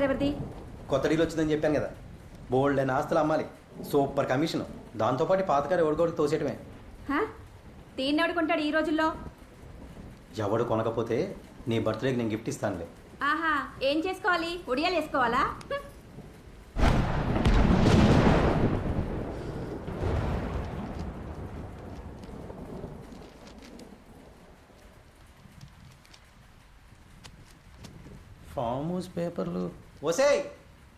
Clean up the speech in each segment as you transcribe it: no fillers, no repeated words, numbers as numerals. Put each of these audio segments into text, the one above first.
ఎవరిది? కొత్త డీల్ వచ్చిందని చెప్పాను కదా, బోల్డ్ అయిన ఆస్తులు అమ్మాలి, సూపర్ కమిషన్, దాంతోపాటు పాతకారు ఎవడికోడికి తోసేయటమే. దీన్ని ఎవడుకుంటాడు ఈ రోజుల్లో? ఎవడు కొనకపోతే నీ బర్త్డేకి నేను గిఫ్ట్ ఇస్తానులే. ఆహా, ఏం చేసుకోవాలి? ఉడియాలు వేసుకోవాలా? ఫామ్ హౌస్ పేపర్లు వసేయ్,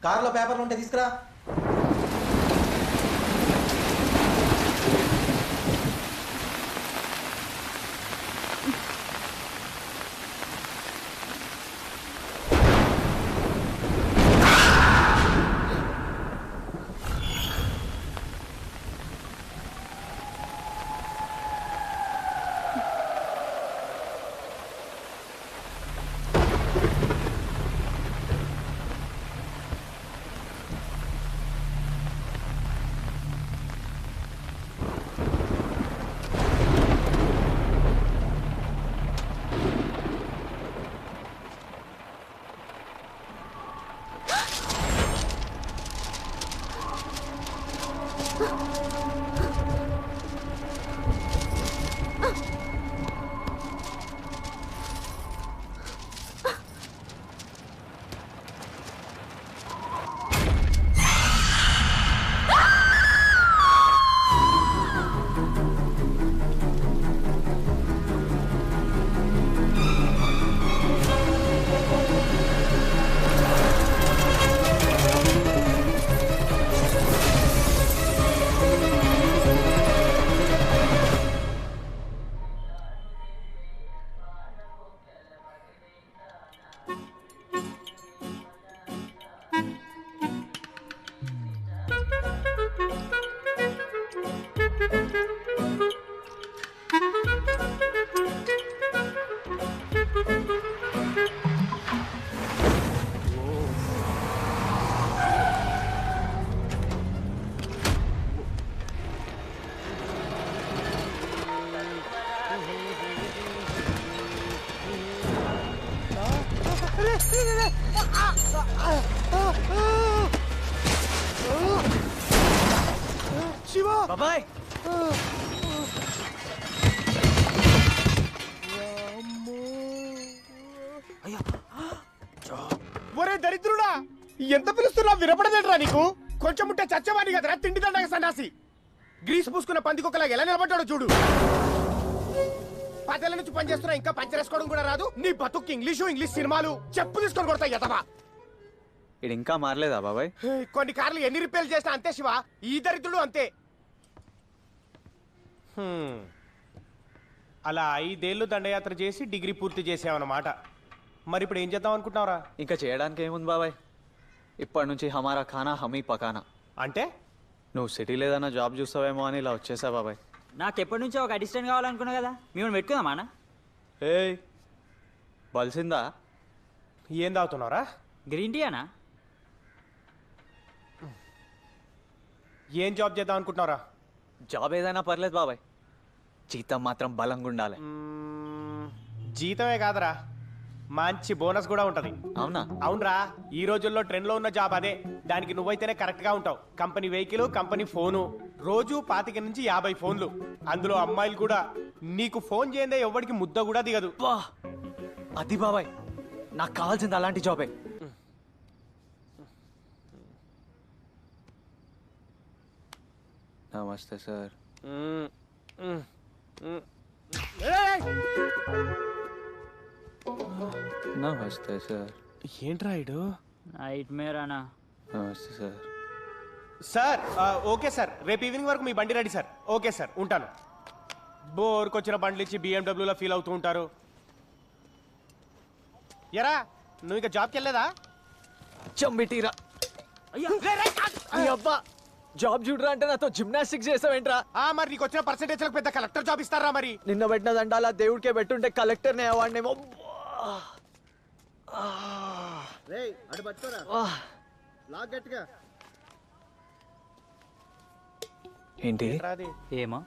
కారులో పేపర్లు ఉంటే తీసుకురా. శివా బాబాయ్, ఒరే దరిద్రుడా, ఎంత పిలుస్తున్నా వినపడలేదురా నీకు? కొంచెం ఉంటే చచ్చవాని కదరా తిండి దండగ సన్నాసి. గ్రీస్ పూసుకున్న పందికొక్కలాగా ఎలా నిలబడ్డాడో చూడు. 10 ఏళ్ల నుంచి పనిచేస్తున్నా, ఇంకా పంచరేసుకోవడం కూడా రాదు. నీ బతుక్కి ఇంగ్లీష్ సినిమాలు చెప్పు తీసుకొని కొడతా ఎదవా. ఇది ఇంకా మారలేదా బాబాయ్? కొన్ని కార్లు ఎన్ని రిపేర్లు చేసినా అంతే శివ, ఈ దరిద్రుడు అంతే. అలా 5 ఏళ్ళు దండయాత్ర చేసి డిగ్రీ పూర్తి చేసావన్నమాట. మరి ఇప్పుడు ఏం చేద్దాం అనుకుంటున్నావురా? ఇంకా చేయడానికి ఏముంది బాబాయ్, ఇప్పటి నుంచి హమారా ఖానా హమీ పకానా. అంటే నువ్వు సిటీలో ఏదైనా జాబ్ చూస్తావేమో అని ఇలా వచ్చేసా బాబాయ్. నాకు ఎప్పటి నుంచో ఒక అసిస్టెంట్ కావాలనుకున్నా కదా, మేము పెట్టుకుందామా అన్న? ఏయ్ బలిసిందా, ఏం తాగుతున్నావురా? గ్రీన్ టీ అనా? ఏం జాబ్ చేద్దాం అనుకుంటున్నారా? జాబ్ ఏదైనా పర్లేదు బాబాయ్, జీతం మాత్రం బలంగా ఉండాలి. జీతమే కాదురా, మంచి బోనస్ కూడా ఉంటది. అవునా? అవునరా, ఈ రోజుల్లో ట్రెండ్ లో ఉన్న జాబ్ అదే. దానికి నువ్వైతేనే కరెక్ట్ గా ఉంటావు. కంపెనీ వెహికల్, కంపెనీ ఫోను, రోజు 25 నుంచి 50 ఫోన్లు. అందులో అమ్మాయిలు కూడా. నీకు ఫోన్ చేయందే ఎవరికి ముద్ద కూడా దిగదు. వా, అది బాబాయ్ నాకు కావాల్సింది అలాంటి జాబే. నమస్తే సార్. ఏయ్! నమస్తే సార్. ఏంట్రా ఇడు? నైట్ మేర్ అనా? నమస్తే సార్. సార్ ఓకే సార్, రేపు ఈవినింగ్ వరకు మీ బండి రెడీ సార్. ఓకే సార్, ఉంటాను. బోర్కొచ్చిన బండ్లు ఇచ్చి BMW ఫీల్ అవుతూ ఉంటారు. ఎరా, నువ్వు ఇక జాబ్కి వెళ్ళలేదా? చంబిటీరా అబ్బా, జాబ్ చూడరా అంటే నాతో జిమ్నాస్టిక్స్ చేసావేంట్రా? మరి నీకు వచ్చిన పర్సెంటేజ్ పెద్ద కలెక్టర్ జాబ్ ఇస్తారా? మరి నిన్న పెట్టిన దండాల దేవుడికే పెట్టుంటే కలెక్టర్నే అవార్డునేమో. ఏంటి రాది. ఏమో.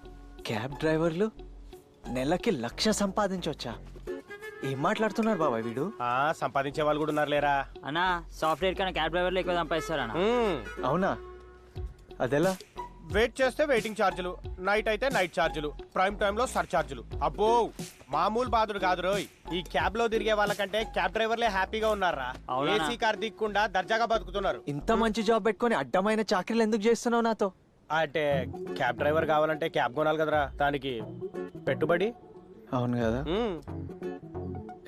క్యాబ్ డ్రైవర్లు నెలకి 1,00,000 సంపాదించవచ్చా? ఏం మాట్లాడుతున్నారు బాబాయ్ వీడు? సంపాదించే వాళ్ళు కూడా ఉన్నారు లేరా? అన్నా, సాఫ్ట్వేర్ కన్నా క్యాబ్ డ్రైవర్లు ఎక్కువ సంపాదిస్తారన్నా. అవునా? అదెలా? వెయిట్ చేస్తే వెయిటింగ్ ఛార్జీలు, నైట్ అయితే నైట్ ఛార్జీలు, ప్రైమ్ టైమ్ లో సర్ ఛార్జీలు. అబ్బో, మామూలు బాధుడు కాదు రోయ్. ఈ క్యాబ్ లో తిరిగే వాళ్ళకంటే క్యాబ్ డ్రైవర్లే హ్యాపీగా ఉన్నారా? అవునా? ఏసీ కార్ దిక్కుండా దర్జాగా బతుకుతున్నారు. ఇంత మంచి జాబ్ పెట్టుకొని అడ్డమైన చాకరీలు ఎందుకు చేస్తున్నావు నాతో? అంటే క్యాబ్ డ్రైవర్ కావాలంటే క్యాబ్ కొనాలి కదరా, దానికి పెట్టుబడి. అవును కదా.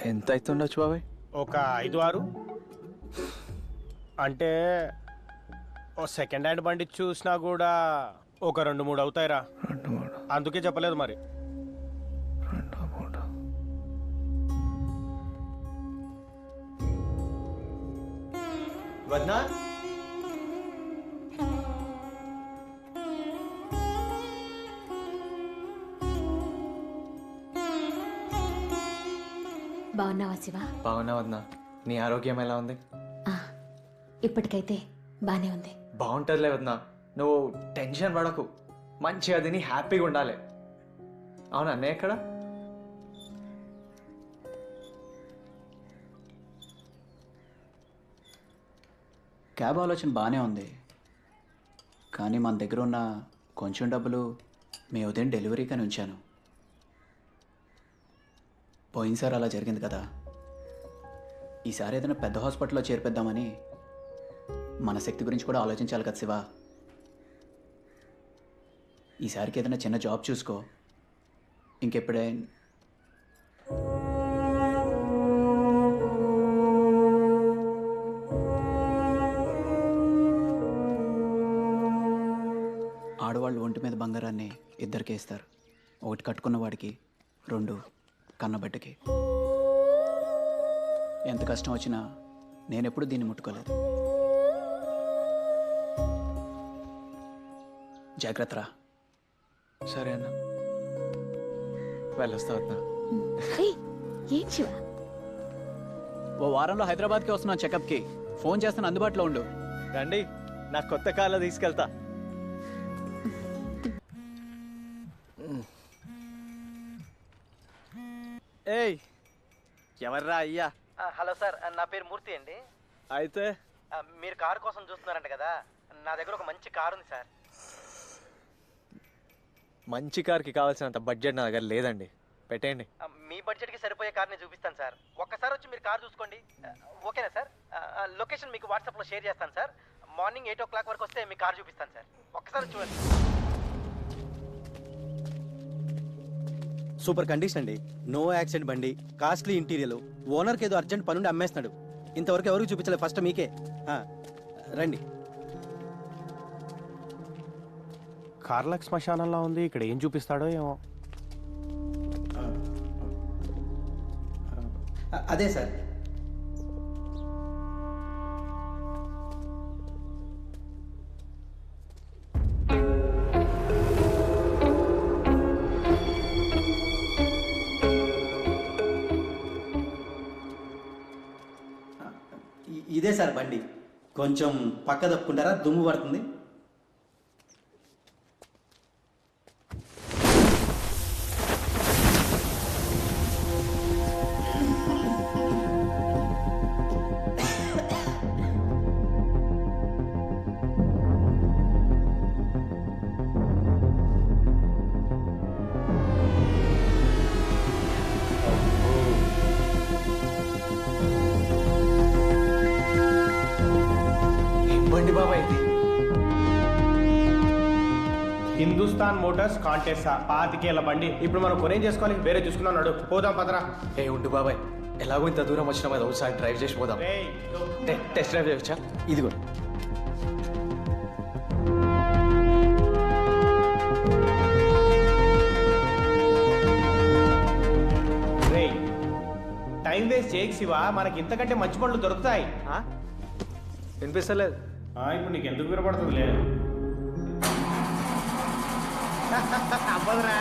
ఎంత అవుతుండొచ్చు బాబాయ్? ఒక 5-6. అంటే ఓ సెకండ్ హ్యాండ్ బండి చూసినా కూడా ఒక 2-3 అవుతాయిరా. 2-3. అందుకే చెప్పలేదు మరి. 2-3. వద్నా? బాగున్నావా శివ? బాగున్నా వద్నా. నీ ఆరోగ్యం ఎలా ఉంది? ఇప్పటికైతే బానే ఉంది. బాగుంటుందిలే వద్నా, నువ్వు టెన్షన్ పడకు. మంచిగా తిని హ్యాపీగా ఉండాలి. అవునా? అన్నయ్య ఎక్కడ? క్యాబ్ ఆలోచన బాగానే ఉంది, కానీ మన దగ్గర ఉన్న కొంచెం డబ్బులు మీ ఉదయం డెలివరీకని ఉంచాను. పోయినసారి అలా జరిగింది కదా, ఈసారి ఏదైనా పెద్ద హాస్పిటల్లో చేర్పిద్దామని. మన శక్తి గురించి కూడా ఆలోచించాలి కదా శివ. ఈసారికి ఏదైనా చిన్న జాబ్ చూసుకో. ఇంకెప్పుడే ఆడవాళ్ళు ఒంటి మీద బంగారాన్ని ఇద్దరికే ఇస్తారు. ఒకటి కట్టుకున్న వాడికి, 2 కన్నబిడ్డకి. ఎంత కష్టం వచ్చినా నేనెప్పుడు దీన్ని ముట్టుకోలేదు. జాగ్రత్తరా. సరే అన్న, వెళ్ళొస్తా వద్నా. ఏయ్, ఏం శివ? ఓ వారంలో హైదరాబాద్కి వస్తున్నాను చెకప్కి. ఫోన్ చేస్తాను, అందుబాటులో ఉండు. రండి, నా కొత్త కార్లో తీసుకెళ్తా. ఏయ్, ఎవర్రా అయ్యా? హలో సార్, నా పేరు మూర్తి అండి. అయితే మీరు కారు కోసం చూస్తున్నారంట కదా, నా దగ్గర ఒక మంచి కారు ఉంది సార్. మంచి కార్కి కావాల్సినంత బడ్జెట్ నా దగ్గర లేదండి, పెట్టేయండి. మీ బడ్జెట్కి సరిపోయే కార్ని చూపిస్తాను సార్. ఒక్కసారి వచ్చి మీరు కారు చూసుకోండి. ఓకేనా సార్? లొకేషన్ మీకు వాట్సాప్లో షేర్ చేస్తాను సార్. మార్నింగ్ 8 o'clock వరకు వస్తే మీ కారు చూపిస్తాను సార్. ఒక్కసారి చూడండి. సూపర్ కండిషన్ అండి, నో యాక్సిడెంట్ బండి, కాస్ట్లీ ఇంటీరియర్, ఓనర్కి ఏదో అర్జెంట్ పనుండి అమ్మేస్తున్నాడు. ఇంతవరకు ఎవరికి చూపించలేదు, ఫస్ట్ మీకే. రండి. కార్లక్ శ్మశానంలో ఉంది, ఇక్కడ ఏం చూపిస్తాడో ఏమో. అదే సార్. ఇదే సార్ బండి. కొంచెం పక్క తప్పుకుంటారా, దుమ్ము పడుతుంది. ఏం బండి బాబాయ్ ఇది? హిందుస్థాన్ మోటార్స్ కాంటెస్టా 25,000 బండి. ఇప్పుడు మనం కొనేం చేసుకోవాలి, వేరే చూసుకున్నాడు. పోదాం పదరా. ఏ ఉండు బాబాయ్, ఎలాగో ఇంత దూరం వచ్చినా అది ఒకసారి డ్రైవ్ చేసి పోదాం. రేయ్, టెస్ట్ డ్రైవ్ చేయొచ్చా? ఇదిగో రేయ్, టైం వేస్ట్ చేయకు శివ, మనకి ఇంతకంటే మంచి పనులు దొరుకుతాయి. వినిపిస్తలేదు. ఇప్పుడు నీకు ఎందుకు వినపడుతుంది లేదు అవ్వదురా.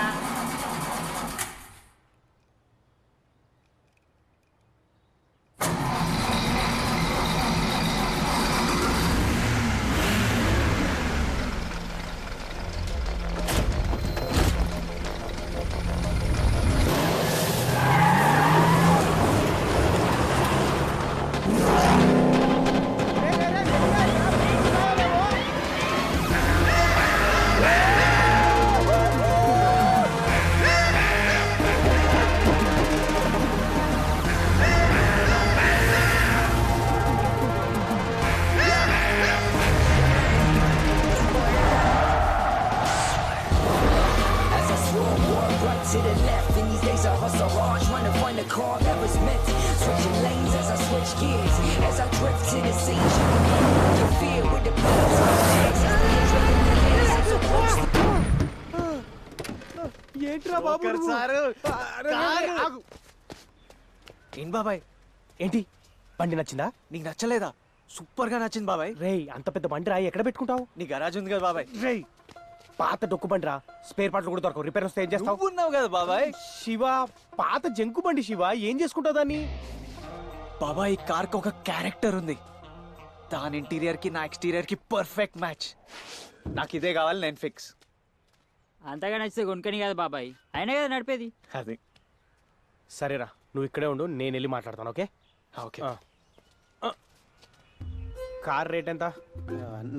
To the left, in these days I hustle hard, trying to find a car that was meant. Switching lanes as I switch gears, as I drift to the scene. I can feel with the pedals on my legs, as the engine in the hands I'm supposed to. ఏంట్రా బాబు నువ్వు? ఆగు. ఏం బాబాయ్, ఏంటి బండి నచ్చిందా? నీకు నచ్చలేదా? సూపర్ గా నచ్చింది బాబాయ్. రేయ్, అంత పెద్ద బండి రాయి ఎక్కడ పెట్టుకుంటావు? నీ గరాజ్ ఉంది కదా బాబాయ్. రేయ్, పాత డొక్కు బండి రా, స్పేర్ పార్ట్లు కూడా దొరకవు, రిపేర్ వస్తే ఏం చేస్తావు? నువ్వు ఉన్నావు కదా బాబాయ్. శివ, పాత జంకు బండి శివ, ఏం చేసుకుంటావు దాన్ని? బాబాయ్, ఈ కార్ కి ఒక క్యారెక్టర్ ఉంది. దాని ఇంటీరియర్ కి నా ఎక్స్టీరియర్ కి పర్ఫెక్ట్ మ్యాచ్. నాకు ఇదే కావాలి, నేను ఫిక్స్. అంతగా నచ్చితే కొనుక్కని కదా బాబాయ్, అయినా కదా నడిపేది. అది సరేరా, నువ్వు ఇక్కడే ఉండు, నేను వెళ్ళి మాట్లాడతాను. Okay okay. కార్ రేట్ ఎంత?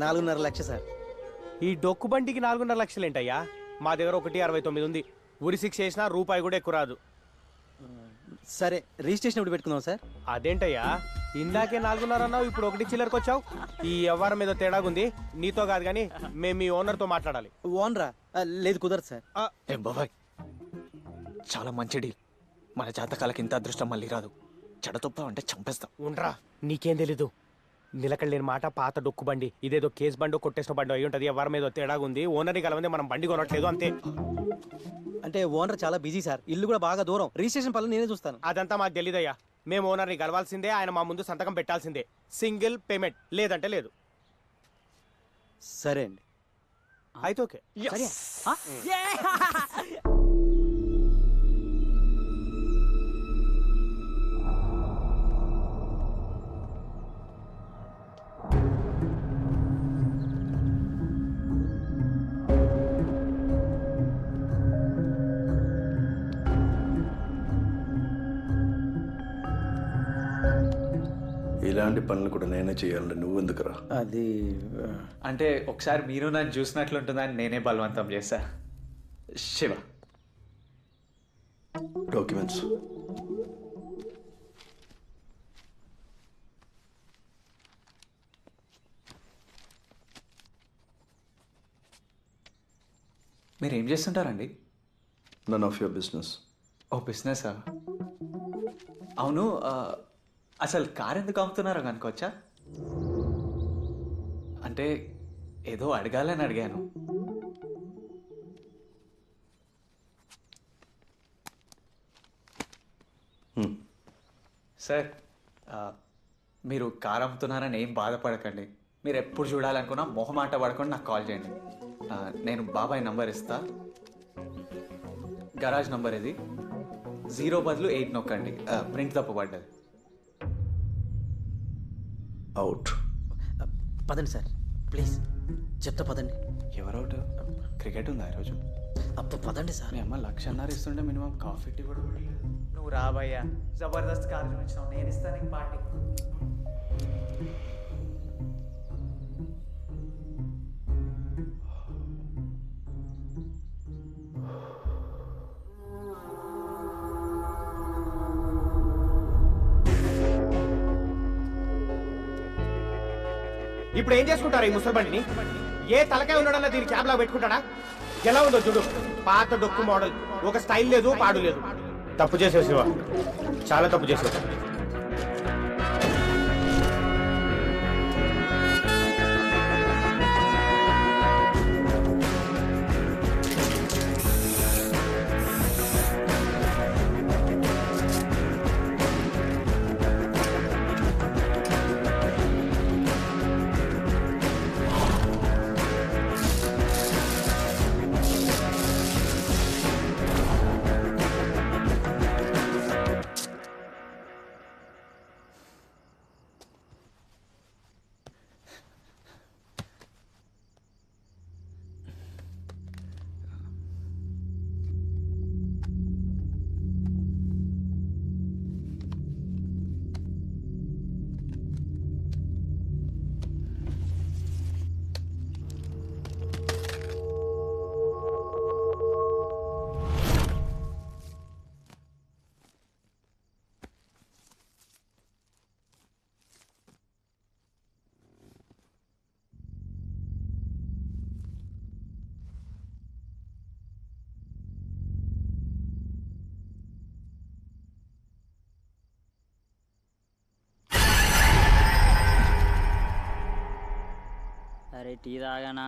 4.5 లక్షలు సార్. ఈ డొక్కు బండికి 4.5 లక్షలు ఏంటయ్యా? మా దగ్గర 1.69 ఉంది. ఉరి 6 చేసినా రూపాయి కూడా ఎక్కువ రాదు. సరే, రిజిస్ట్రేషన్ ఇప్పుడు పెట్టుకుందాం సార్. అదేంటయ్యా, ఇందాకే 4.5 అన్నావు, ఇప్పుడు 1 చిల్లరకు వచ్చావు. ఈ వ్యవహారం మీద తేడాగుంది. నీతో కాదు కానీ మేము మీ ఓనర్తో మాట్లాడాలి. ఓనరా? లేదు, కుదరదు సార్. ఏం బాబాయ్, చాలా మంచి డీల్. మన జాతకాలకి ఇంత అదృష్టం మళ్ళీ రాదు. చెడతొప్పా అంటే చంపేస్తాం. ఉండ్రా, నీకేం తెలీదు. నిలకడలేని మాట, పాత డొక్కు బండి. ఇదేదో కేసు బండో కొట్టేసిన బండో అయి ఉంటుంది. ఎవరి మీద తేడాగుంది. ఓనర్ని కలవంది, మనం బండి కొనట్లేదు అంతే. అంటే ఓనర్ చాలా బిజీ సార్, ఇల్లు కూడా బాగా దూరం. రిజిస్ట్రేషన్ పనులు నేనే చూస్తాను. అదంతా మాకు తెలీదయ్యా. మేము ఓనర్ని కలవాల్సిందే, ఆయన మా ముందు సంతకం పెట్టాల్సిందే. సింగిల్ పేమెంట్, లేదంటే లేదు. సరే అండి. అయితే ఓకే. సరే. ఆ? ఇలాంటి పనులు కూడా నేనే చేయాలంటే నువ్వెందుకురా? అది అంటే ఒకసారి మీరు నన్ను చూసినట్లుంటుందని నేనే బలవంతం చేశా. శివ, డాక్యుమెంట్స్. మీరు ఏం చేస్తుంటారండి? None of your business. ఓ బిజినెసా? అవును, అసలు కార్ ఎందుకు అమ్ముతున్నారో కనుకోవచ్చా? అంటే ఏదో అడగాలని అడిగాను. సార్, మీరు కార్ అమ్ముతున్నారని ఏం బాధపడకండి. మీరు ఎప్పుడు చూడాలనుకున్నా మొహమాట పడకుండా నాకు కాల్ చేయండి. నేను బాబాయ్ నంబర్ ఇస్తా. గరాజ్ నంబర్ ఇది. 0 బదులు 8 నొక్కండి. ప్రింట్ తప్పు పడ్డది. అవుట్. పదండి సార్ ప్లీజ్, చెప్తా పదండి. ఎవరౌట్? క్రికెట్ ఉందా ఈరోజు? అప్పుడు పదండి సార్. మీ అమ్మ 1,00,000 ఇస్తుంటే మినిమం కాఫీ టీ కూడా ఇవ్వలేదు. నువ్వు రాబయ్యా, జబర్దస్త్ కార్యక్రమం ఇచ్చినావు, నేను ఇస్తాను నీకు పార్టీ. ఇప్పుడు ఏం చేసుకుంటారు ఈ ముసల్బండిని? ఏ తలకాయ ఉండడన్నా దీన్ని క్యాబ్లా పెట్టుకుంటాడా? ఎలా ఉందో చూడు, పాత డొక్కు మోడల్. ఒక స్టైల్ లేదు, పాడు లేదు. తప్పు చేసావు శివ, చాలా తప్పు చేసావు. అరే టీ తాగానా?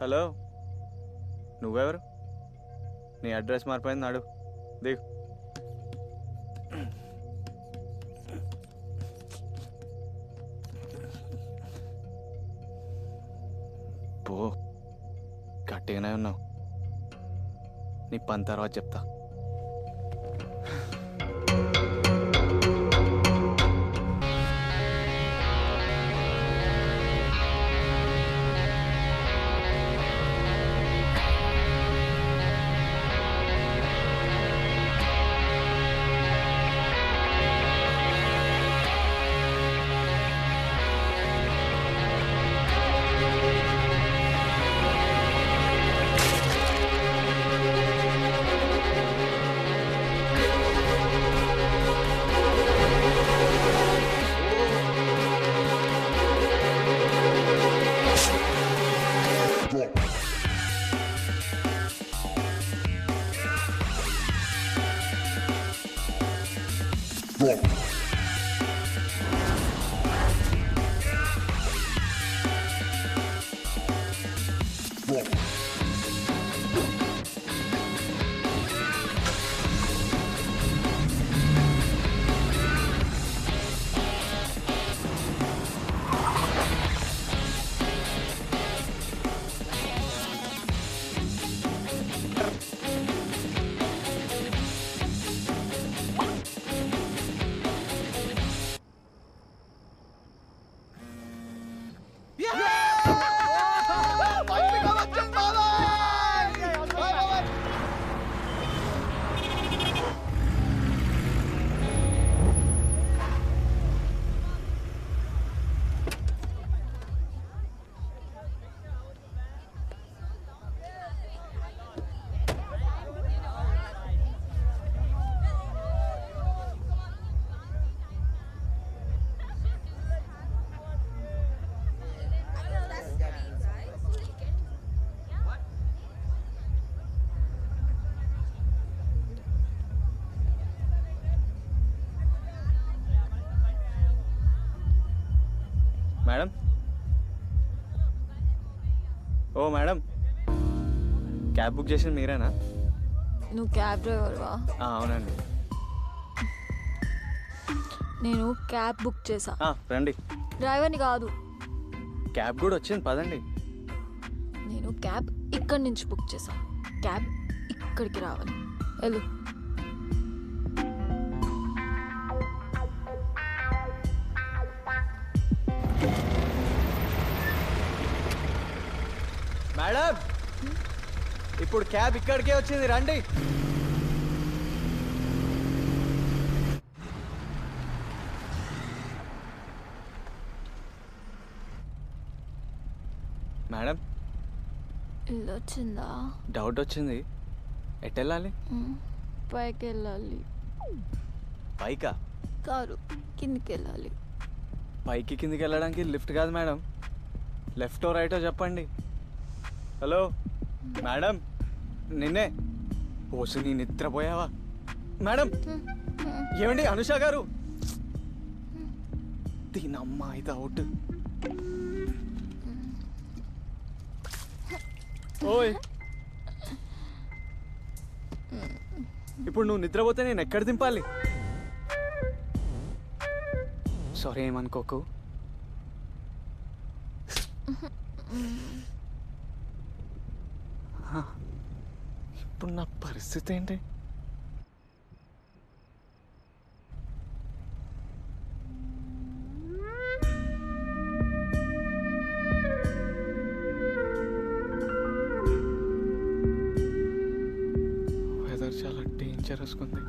హలో, నువ్వెవరు? నీ అడ్రస్ మారిపోయింది, నాడు దిగు. పో, గట్టిగానే ఉన్నావు. నీ పని తర్వాత చెప్తా. మేడం, ఓ మేడం, క్యాబ్ బుక్ చేసింది మీరేనా? నువ్వు క్యాబ్ డ్రైవర్వా? అవునండి. నేను క్యాబ్ బుక్ చేశా. రండి. డ్రైవర్ని కాదు. క్యాబ్ కూడా వచ్చింది, పదండి. నేను నువ్వు క్యాబ్ ఇక్కడి నుంచి బుక్ చేసావు. క్యాబ్ ఇక్కడికి రావాలి. వెళ్ళు. మేడం ఇప్పుడు క్యాబ్ ఇక్కడికే వచ్చింది, రండి. మేడం ఇల్లు వచ్చిందా? డౌట్ వచ్చింది, ఎటు వెళ్ళాలి? పైకి వెళ్ళాలి. పైకా? కారు కిందికి వెళ్ళాలి. పైకి కిందికి వెళ్ళడానికి లిఫ్ట్ కాదు మేడం, లెఫ్టో రైటో చెప్పండి. హలో మేడం, నిన్నే. ఓసు నీ నిద్రపోయావా మేడం? ఏమండి అనుష గారు? దీని అమ్మ ఇది అవుట్. ఓయ్ ఇప్పుడు నువ్వు నిద్రపోతే నేను ఎక్కడ దింపాలి? సారీ ఏమనుకోకు. ఇప్పుడు నా పరిస్థితి ఏంటి? వెదర్ చాలా డేంజరస్గా ఉంది.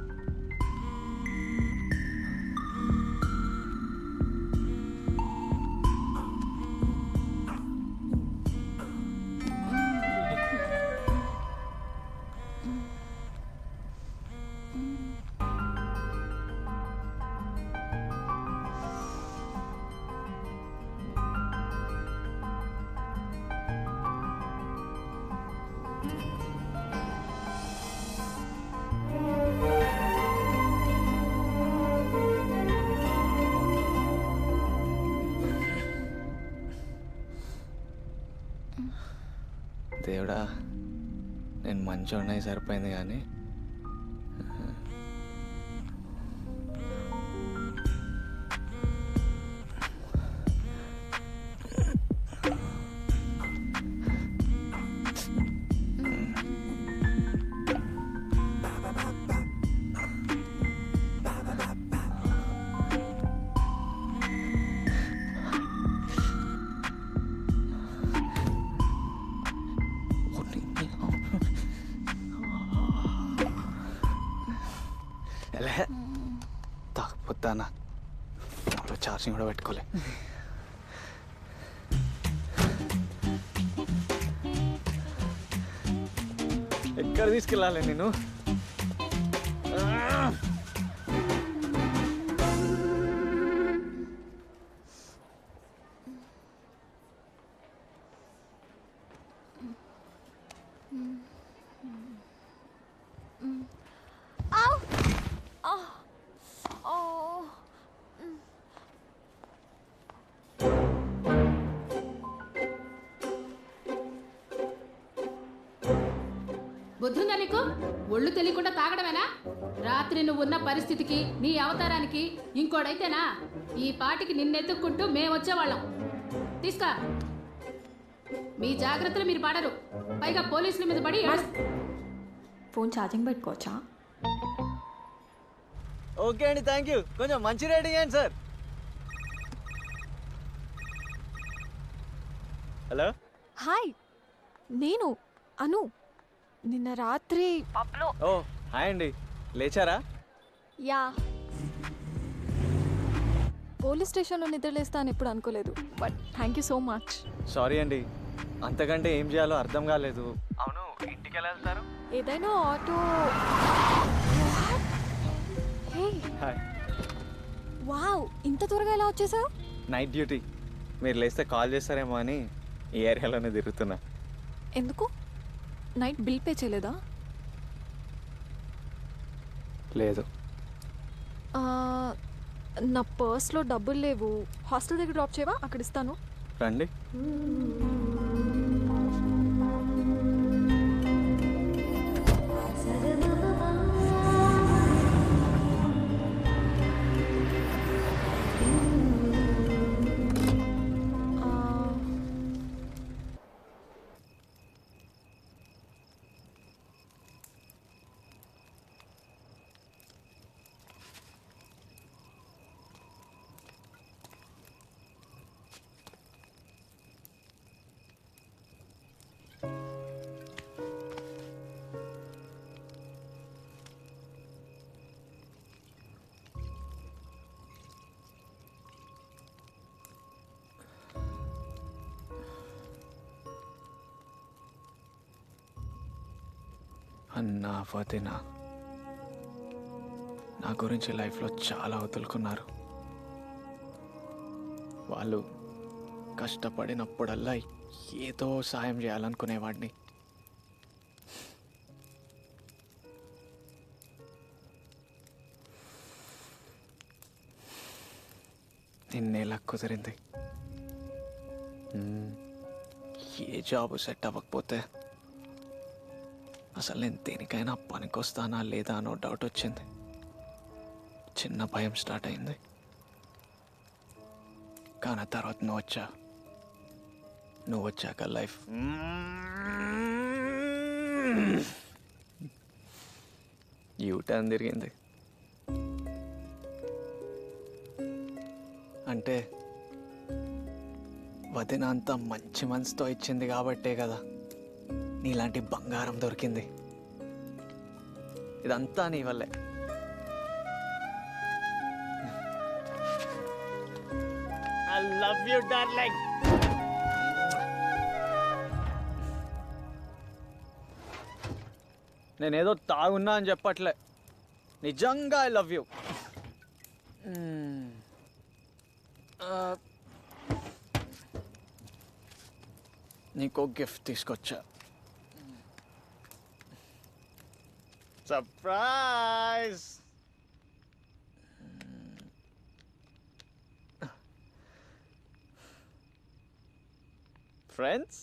దేవుడా, నేను మంచోడినై సరిపోయింది కానీ తాకపోతానా, ఫోన్లో ఛార్జింగ్ కూడా పెట్టుకోలే. ఎక్కడ తీసుకెళ్ళాలి నేను? బుద్ధుందా నీకు? ఒళ్ళు తెలియకుండా తాగడమేనా? రాత్రి నువ్వు ఉన్న పరిస్థితికి నీ అవతారానికి ఇంకోడైతేనా ఈ పాటికి నిన్నెత్తుక్కుంటూ మేమొచ్చేవాళ్ళం. తీసుకా. మీ జాగ్రత్తలు మీరు పడరు, పైగా పోలీసుల మీద పడి ఫోన్ ఛార్జింగ్ పెట్టుకోవచ్చా? ఓకే అండి, థ్యాంక్ యూ. కొంచెం మంచి రేటింగ్ ఏంటి సార్? హలో హాయ్, నేను అను. నిన్న రాత్రి ఓ హాయ్ అండి, లేచారా? యా, పోలీస్ స్టేషన్లో నిద్రలేస్తా అని ఎప్పుడు అనుకోలేదు, but thank you so much. Sorry అండి, అంతకంటే ఏం చేయాలో అర్థం కాలేదు. అవును, ఇంటికి ఎలా వెళ్తారు? ఏదైనా ఆటో. Hey hi. వావ్, ఇంత త్వరగా ఎలా వచ్చేసావు? నైట్ డ్యూటీ, మీరు లేస్తే కాల్ చేస్తారేమో అని ఈ ఏరియాలోనే తిరుగుతున్నా. ఎందుకు? నైట్ బిల్ పే చేయలేదా? లేదు. నా పర్స్లో డబ్బులు లేవు, హాస్టల్ దగ్గర డ్రాప్ చేయవా? అక్కడ ఇస్తాను. రండి. అన్నా వదిన నా గురించి లైఫ్లో చాలా వదులుకున్నారు. వాళ్ళు కష్టపడినప్పుడల్లా ఏదో సాయం చేయాలనుకునేవాడిని. నిన్నేలా కుదిరింది. ఏ జాబు సెట్ అవ్వకపోతే అసలు నేను దేనికైనా పనికొస్తానా లేదా అనో డౌట్ వచ్చింది. చిన్న భయం స్టార్ట్ అయింది. కానీ తర్వాత నువ్వు వచ్చాక లైఫ్ యూటర్న్ తిరిగింది. అంటే వదిన అంత మంచి మనసుతో ఇచ్చింది కాబట్టే కదా నీలాంటి బంగారం దొరికింది. ఇదంతా నీ వల్లే. I love you darling. నేనేదో తాగున్నా అని చెప్పట్లే, నిజంగా ఐ లవ్ యూ. నీకో గిఫ్ట్ తీసుకొచ్చా. సర్ప్రైజ్. ఫ్రెండ్స్,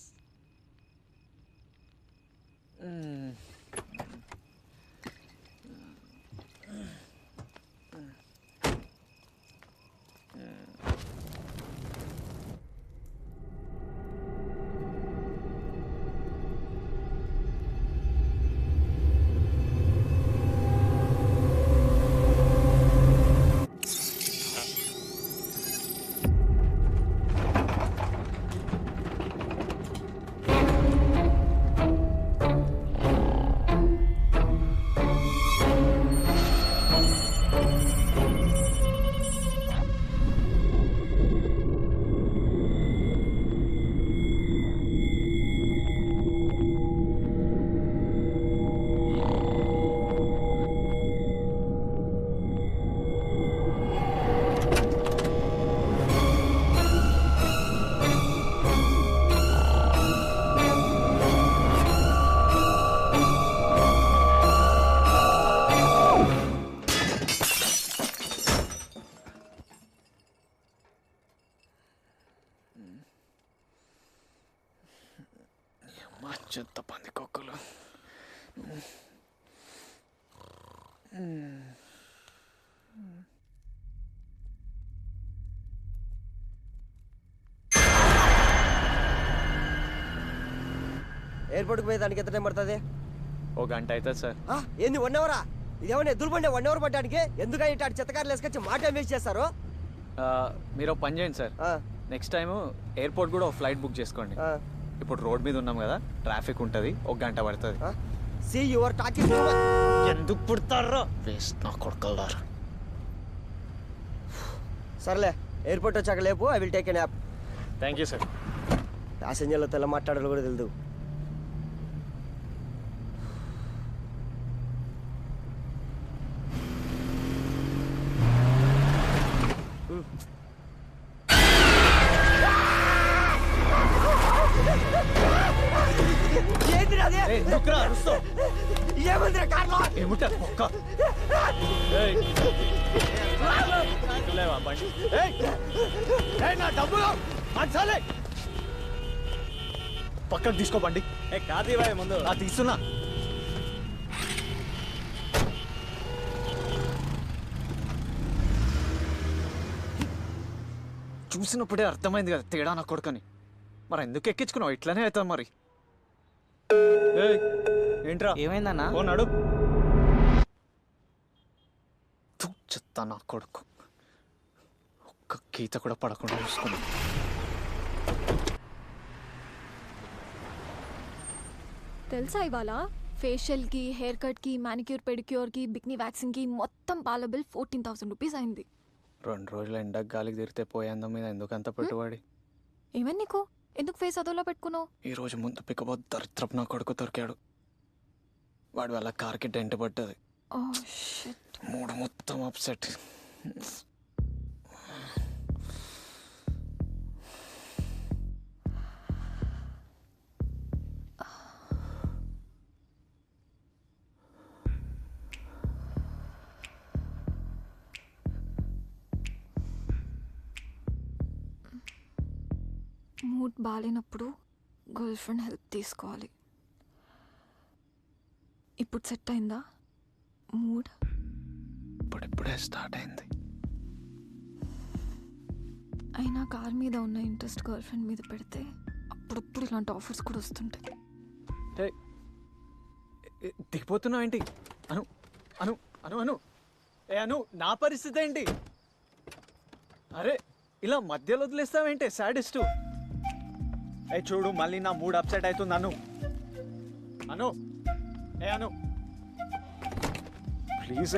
చెత్త పందికొక్కులు. ఎయిర్పోర్ట్కి పోయి దానికి ఎంత టైం పడుతుంది? ఓ గంట అవుతుంది సార్. ఏంది 1 అవరా? ఇదేమన్నా ఎదురు పండే 1 అవర్ పట్టడానికి? ఎందుకని ఇటు చెత్తకారులు వేసుకొచ్చి మా టైం వేస్ట్ చేస్తారు? మీరు పని చేయండి సార్, నెక్స్ట్ టైం ఎయిర్పోర్ట్ కూడా ఒక ఫ్లైట్ బుక్ చేసుకోండి. ఇప్పుడు రోడ్ మీద ఉన్నాం కదా, ట్రాఫిక్ ఉంటుంది, 1 గంట పడుతుంది. See you are talking too much. ఎందుకు పుడతారో వేస్ట్ నా కొడుకులారా. సర్లే, ఎయిర్పోర్ట్ వచ్చాక లేపు. I will take a nap. Thank you sir. ప్యాసింజర్లో తెల్ల మాట్లాడాలి కూడా తెలియదు. ఏమందిరా కార్లో? ఏమిటా ఒక్క నా డబ్బులు మంచాలే పక్కకు తీసుకోబండి. కాదు ముందు తీస్తున్నా. చూసినప్పుడే అర్థమైంది కదా తేడా నా కొడుకని. మరి ఎందుకు ఎక్కించుకున్నావు? ఇట్లనే అవుతాం మరి. ఏంట్రా ఏమైందన్నా? ఓ నడు. చెత్త నా కొడుకు, ఒక్క గీత కూడా పడకుండా చూసుకున్నా. తెలుసా ఇవాళ ఫేషియల్కి, హెయిర్ కట్కి, మ్యానిక్యూర్, పెడిక్యూర్కి, బిక్నీ వ్యాక్సింగ్కి మొత్తం పాల బిల్ 14,000 రూపీస్ అయింది. 2 రోజులు ఎండకు గాలికి తిరిగితే పోయేందో మీద ఎందుకంత పెట్టుబడి? ఏమని నీకు? ఎందుకు ఫేస్ అదోలా పెట్టుకున్నావు? ఈ రోజు ముందు పికబో దరిద్రపు నా కొడుకు దొరికాడు. వాడి వల్ల కార్కి డెంట్ పడ్డది. Oh shit. మూడు మొత్తం అప్సెట్. మూడ్ బాగాలేనప్పుడు గర్ల్ ఫ్రెండ్ హెల్ప్ తీసుకోవాలి. ఇప్పుడు సెట్ అయిందా మూడ్? ఇప్పుడిప్పుడే స్టార్ట్ అయింది. అయినా కార్ మీద ఉన్న ఇంట్రెస్ట్ గర్ల్ ఫ్రెండ్ మీద పెడితే అప్పుడప్పుడు ఇలాంటి ఆఫర్స్ కూడా వస్తుంటాయి. దిగిపోతున్నావు ఏంటి? అను అను అను అను ఏ అను, నా పరిస్థితి ఏంటి? అరే ఇలా మధ్యలో వదిలేస్తావేంటి సాడిస్ట్? ఏ చూడు, మళ్ళీ నా మూడ్ అప్సెట్ అవుతుంది. అను అను ఏ అను ప్లీజ్.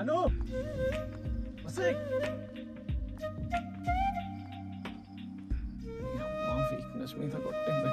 అను వీక్నెస్ మీద కొట్టింది.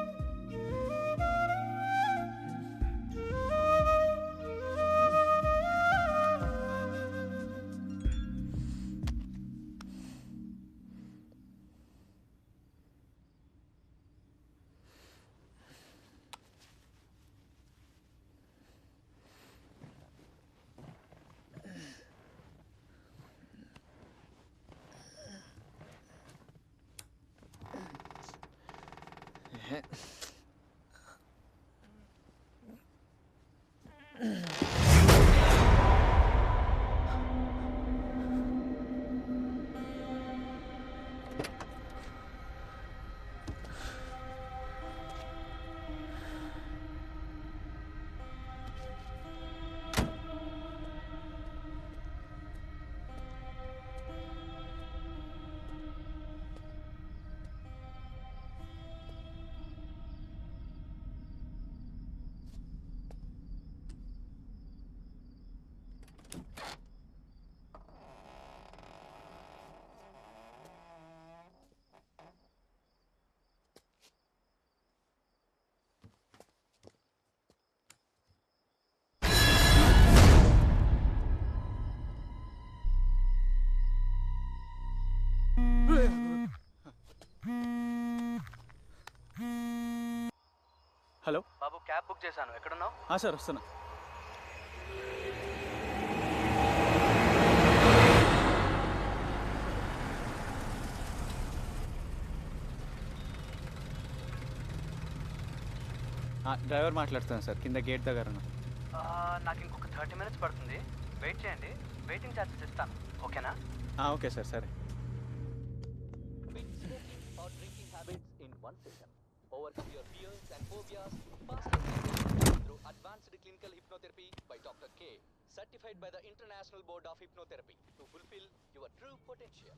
హలో బాబు, క్యాబ్ బుక్ చేశాను. ఎక్కడున్నావు? సార్ వస్తున్నా. డ్రైవర్ మాట్లాడుతున్నాను సార్, కింద గేట్ దగ్గర ఉన్నా. నాకు ఇంకొక 30 minutes పడుతుంది. వెయిట్ చేయండి. వెయిటింగ్ ఛార్జెస్ ఇస్తాను. ఓకేనా? ఓకే సార్, సరే. Overcome your fears and phobias faster through advanced clinical hypnotherapy by Dr. K, certified by the International Board of Hypnotherapy to fulfill your true potential.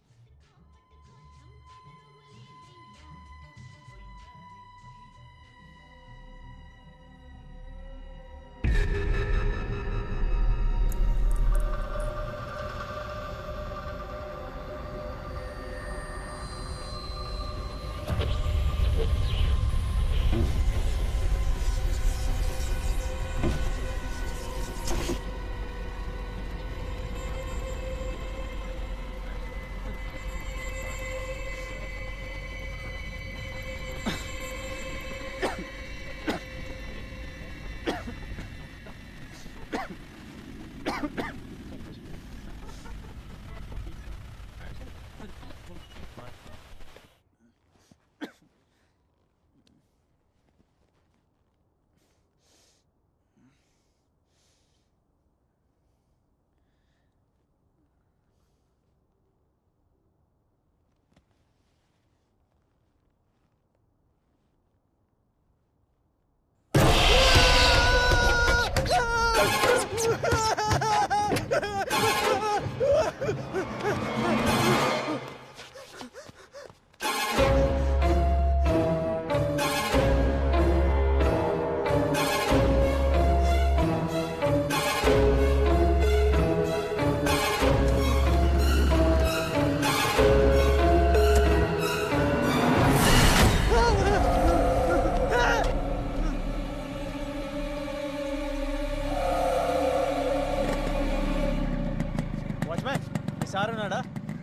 Sir ఉన్నాడా?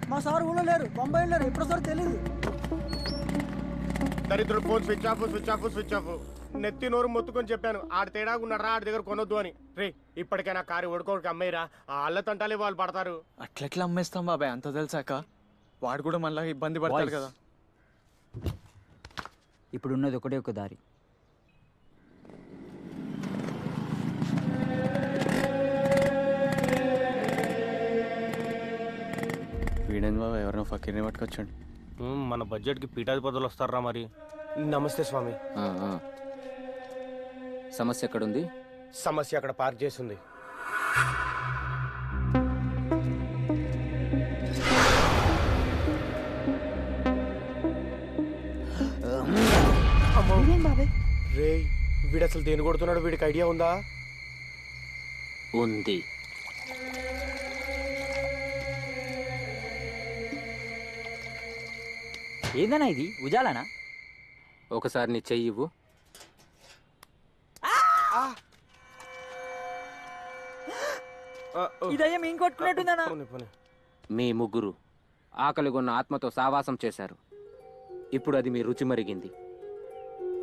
మా sir ఊళ్ళో లేరు, బొంబాయి లేరు, ఎప్పుడు sir తెలియదు. దరిద్రుడు phone switch off switch off switch off. నెత్తి నోరు మొత్తుకొని చెప్పాను ఆడి తేడాగా ఉన్నారా, ఆడి దగ్గర కొనొద్దు అని. రే ఇప్పటికైనా కారు ఒడుకోడికి అమ్మేరా, ఆ అల్ల తంటాలే వాళ్ళు పడతారు. అట్లెట్లా అమ్మేస్తాం బాబాయ్, అంత తెలిసాక వాడు కూడా మళ్ళీ ఇబ్బంది పడతాడు కదా. ఇప్పుడు ఉన్నది ఒకటే ఒక దారి. వీడేంది బాబా ఎవరినో ఫకీర్ని పట్టుకొచ్చాడు. మన బడ్జెట్కి పీఠాధిపతులు వస్తారా మరి. నమస్తే స్వామి. సమస్య ఎక్కడుంది? సమస్య అక్కడ పార్క్ చేసింది. రే వీడు అసలు దేని కొడుతున్నాడు, వీడికి ఐడియా ఉందా? ఉంది. ఏందన్నా ఇది, ఉజాలనా? ఒకసారి నీ చెయ్యి ఇవ్వు. ఇదయ్యం ఇంకొట్టుకున్నట్టుందన్నా. మీ ముగ్గురు ఆకలిగొన్న ఆత్మతో సావాసం చేశారు. ఇప్పుడు అది మీ రుచి మరిగింది.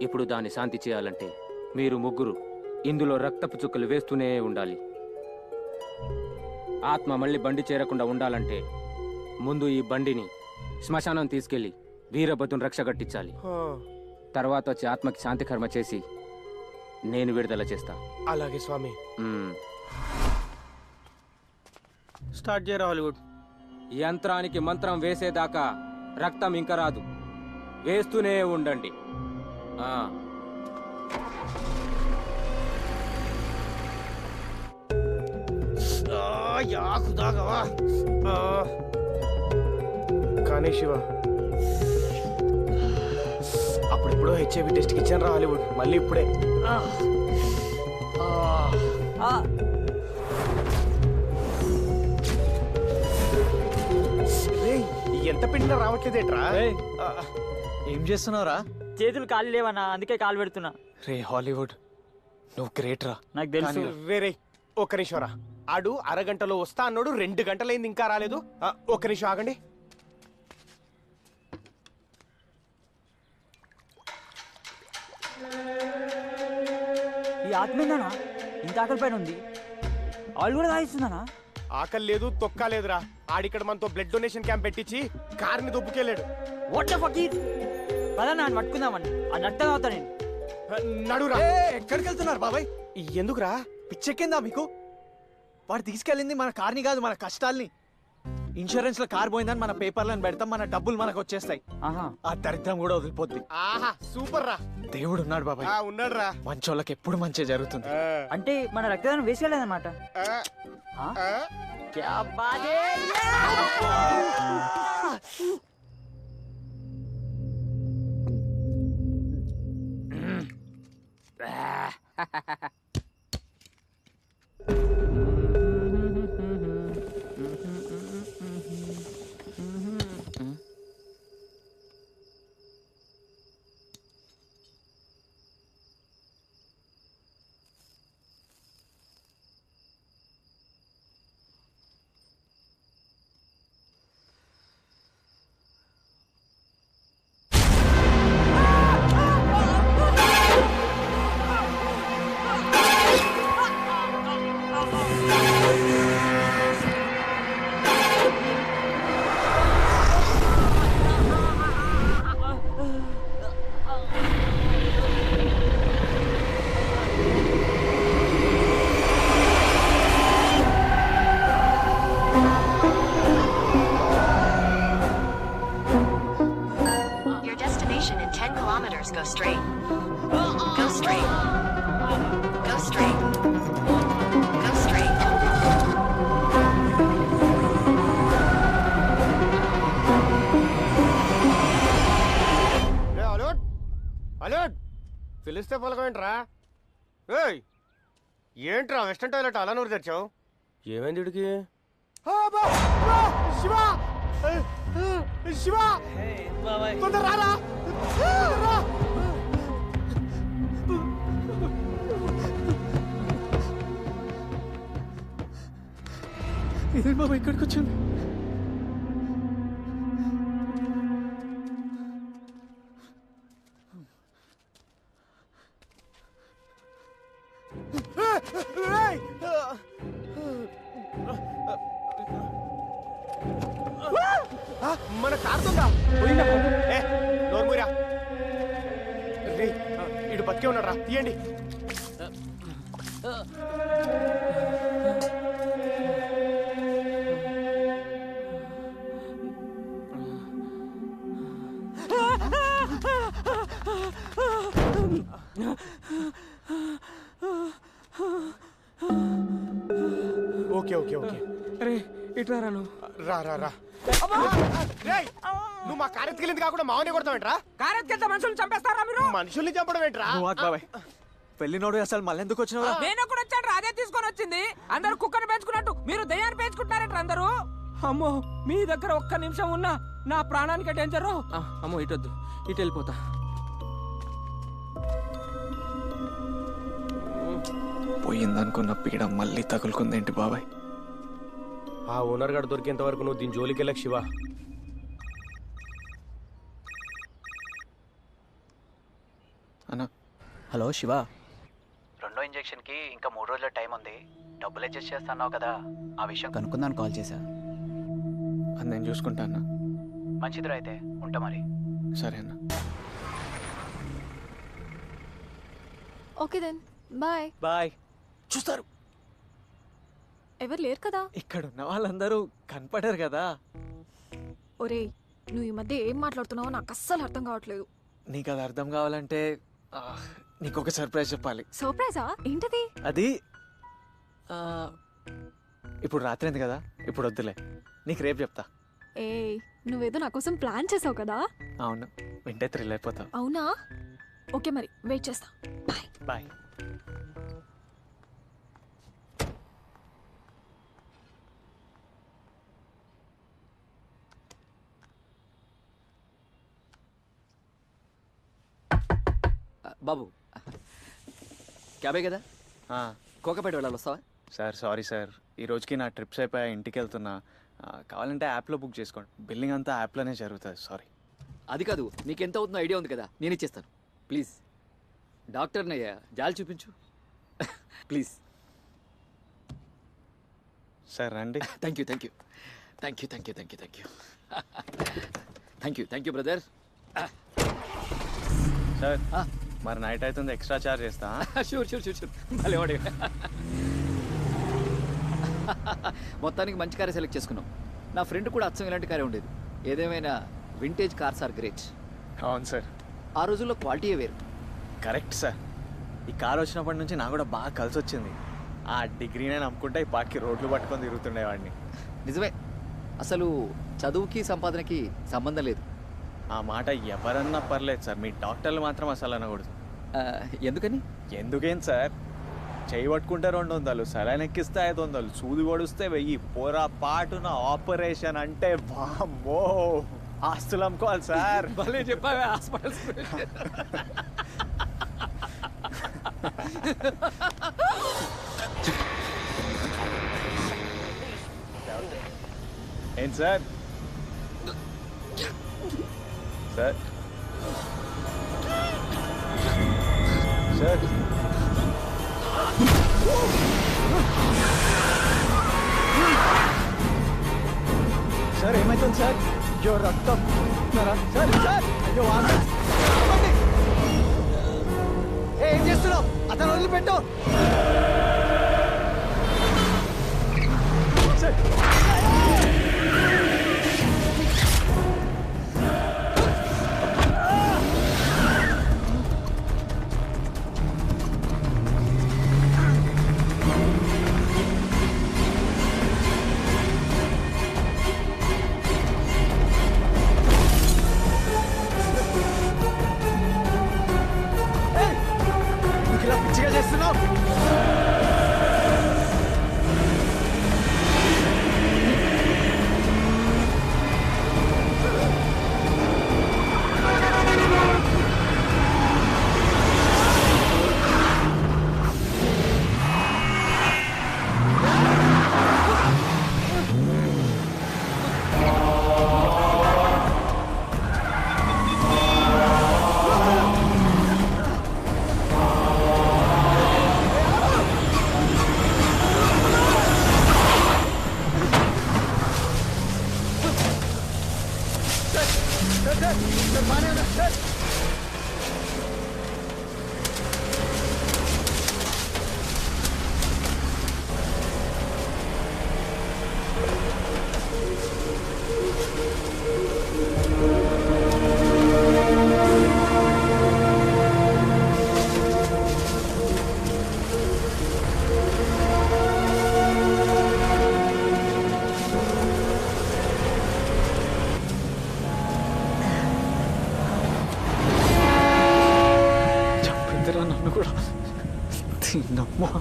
ఇప్పుడు దాన్ని శాంతి చేయాలంటే మీరు ముగ్గురు ఇందులో రక్తపు చుక్కలు వేస్తూనే ఉండాలి. ఆత్మ మళ్ళీ బండి చేరకుండా ఉండాలంటే ముందు ఈ బండిని శ్మశానం తీసుకెళ్లి వీరభద్రుని రక్ష కట్టించాలి. తర్వాత వచ్చి ఆత్మకి శాంతి కర్మ చేసి నేను విడుదల చేస్తా. అలాగే స్వామి. స్టార్ట్ చేయరా హాలీవుడ్. యంత్రానికి మంత్రం వేసేదాకా రక్తం ఇంకా రాదు, వేస్తూనే ఉండండి. కానీ శివ అప్పుడెప్పుడో హెచ్ఐవి టెస్ట్కి ఇచ్చాను రా హాలీవుడ్, మళ్ళీ ఇప్పుడే. ఎంత పిండినా రావట్లేదేట్రా? ఏం చేస్తున్నావురా? చేతులు కాళ్ళు లేవన్నా, అందుకే కాలు పెడుతున్నా. రే హాలీవుడ్ నువ్వు గ్రేట్ రా. నాకు తెలుసు. రే ఒక్క నిమిషం రా. ఆడు అరగంటలో వస్తా అన్నాడు, 2 గంటలైంది ఇంకా రాలేదు. ఒక్క నిమిషం ఆగండి. ఈ ఆత్మేందనా ఇంత ఆకలి పైన ఉంది? ఆళ్ళు కూడా తాగిస్తుందనా? ఆకలి లేదు, తొక్క లేదురా. ఆడిక్కడ మనతో బ్లడ్ డొనేషన్ క్యాంప్ పెట్టించి కార్ని దొబ్బుకెళ్ళాడు. What the Fakir. పదన్నా పట్టుకుందామని, అది అర్థం అవుతా నేను. నడురా. ఎక్కడికి వెళ్తున్నారు బాబాయ్? ఎందుకురా? పిచ్చెక్కిందా మీకు? వాడు తీసుకెళ్ళింది మన కార్ని కాదు, మన కష్టాల్ని. ఇన్సూరెన్స్ లో కార్ పోయిందని మన పేపర్లను పెడతాం, మన డబ్బులు మనకు వచ్చేస్తాయి. ఆ దరిద్రం కూడా వదిలిపోద్ది. ఆహా సూపర్ రా. దేవుడు ఉన్నాడు బాబాయ్. ఉన్నాడు రా. మంచోళ్ళకి ఎప్పుడు మంచి జరుగుతుంది. అంటే మన రక్తదానం వేసుకోలేదన్నమాట. Go straight. Go straight. Go straight. Go straight. Alert పిలిస్తే పలకమేంట్రా? ఏయ్ ఏంట్రా వెస్టర్న్ టాయిలెట్ అలా నూరు తెచ్చావు? ఏమైంది వీడికి? శివ శివ తొందర రారా. ఇదే బాబా ఇక్కడికి వచ్చింది. మన కార్ దొంగ పోయిందా? ఏ నోర్మూరా రే ఇడు బతికే ఉన్నాడు రా, తీయండి. ఓకే ఓకే ఓకే రే ఇట్లా రాను. రా రా రా. రేయ్, నువ్వు మా కారెత్తుకెళ్ళింది కాకుండా మావని కొడతావేంట్రా? కారెత్కెళ్తే మనుషుల్ని చంపేస్తారా మీరు? మనుషుల్ని చంపడం ఏంట్రా? బాబాయ్ పెళ్లినోడు అసలు మళ్ళీ ఎందుకు వచ్చినావు? నేను కూడా వచ్చాను, అదే తీసుకొని వచ్చింది. అందరూ కుక్కని పెంచుకున్నట్టు మీరు దయ్యాన్ని పెంచుకుంటారంట అందరూ. అమ్మో, మీ దగ్గర ఒక్క నిమిషం ఉన్నా నా ప్రాణానికి డేంజరు. అమ్మో ఇటొద్దు, ఇటు వెళ్ళిపోతా. పోయిందనుకున్న పీడ మళ్ళీ తగులుకుందేంటి బాబాయ్? ఆ ఓనర్ గారు దొరికేంత వరకు నువ్వు దీని జోలికి వెళ్ళకు శివ. అన్నా. హలో శివ, 2వ ఇంజెక్షన్కి ఇంకా 3 రోజుల టైం ఉంది. డబ్బులు అడ్జస్ట్ చేస్తున్నావు కదా, ఆ విషయం కనుక్కుందాను కాల్ చేశా. అది నేను చూసుకుంటా అన్నా. మంచిదిరా, అయితే ఉంటా మరి. సరే అన్న. Okay then bye. బాయ్. చూస్తారు ఎవరు లేరు కదా? ఇక్కడ ఉన్న వాళ్ళందరూ కనపడరు కదా. ఒరేయ్, నువ్వు ఈ మధ్య ఏం మాట్లాడుతున్నావో నాకు అస్సలు అర్థం కావట్లేదు. నీకు అది అర్థం కావాలంటే నీకు ఒక సర్ప్రైజ్ చెప్పాలి. సర్ప్రైజా? ఏంటది? అది ఇప్పుడు రాత్రి అయింది కదా, ఇప్పుడు వద్దులే, నీకు రేపు చెప్తా. ఏ నువ్వేదో నా కోసం ప్లాన్ చేసావు కదా? అవును, వింటే థ్రిల్ అయిపోతావు. అవునా? ఓకే మరి వెయిట్ చేస్తా. Bye bye. బాబు క్యాబే కదా, కోకపేట వెళ్ళాలి, వస్తావా? సార్ సారీ సార్, ఈ రోజుకి నా ట్రిప్స్ అయిపోయా, ఇంటికి వెళ్తున్నా. కావాలంటే యాప్లో బుక్ చేసుకోండి, బిల్లింగ్ అంతా యాప్లోనే జరుగుతుంది. సారీ. అది కాదు, నీకు ఎంత అవుతుందో ఐడియా ఉంది కదా, నేను ఇచ్చేస్తాను. ప్లీజ్ డాక్టర్ని అయ్యా, జాలి చూపించు ప్లీజ్. సార్ రండి. Thank you thank you thank you thank you thank you thank you thank you thank you brother. Sir మరి నైట్ అవుతుంది, ఎక్స్ట్రా చార్జ్ చేస్తా. షూర్ షూర్ షూర్ షూర్ భలే వాడే. మొత్తానికి మంచి కారే సెలెక్ట్ చేసుకున్నాం. నా ఫ్రెండ్ కూడా అచ్చం ఇలాంటి కారే ఉండేది. ఏదేమైనా వింటేజ్ కార్స్ ఆర్ గ్రేట్. అవును సార్, ఆ రోజుల్లో క్వాలిటీయే వేరు. Correct sir. ఈ కార్ వచ్చినప్పటి నుంచి నాకు కూడా బాగా కలిసి వచ్చింది. ఆ డిగ్రీనే నమ్ముకుంటే ఈ పాటికి రోడ్లు పట్టుకొని తిరుగుతుండేవాడిని. నిజమే, అసలు చదువుకి సంపాదనకి సంబంధం లేదు. ఆ మాట ఎవరన్నా పర్లేదు సార్, మీ డాక్టర్లు మాత్రం అసలు అనకూడదు. ఎందుకని? ఎందుకేం సార్, చేయి పట్టుకుంటే 200, సలైన్ ఎక్కిస్తే 500, సూది పొడిస్తే 1000, పోరా పాటున ఆపరేషన్ అంటే వామ్మో ఆస్తులు అమ్ముకోవాలి సార్. భలే చెప్పావే హాస్పిటల్స్. ఏంటి సార్? సార్ సార్ సార్ ఏమైతుంది సార్? అయ్యో రక్తం సార్. సార్ అయ్యో ఏం చేస్తున్నావు? అతను వదిలిపెట్టు. ఇలా పిచ్చిగా చేస్తున్నావు? చంపిందిరా నన్ను కూడా తిన్నమ్మా.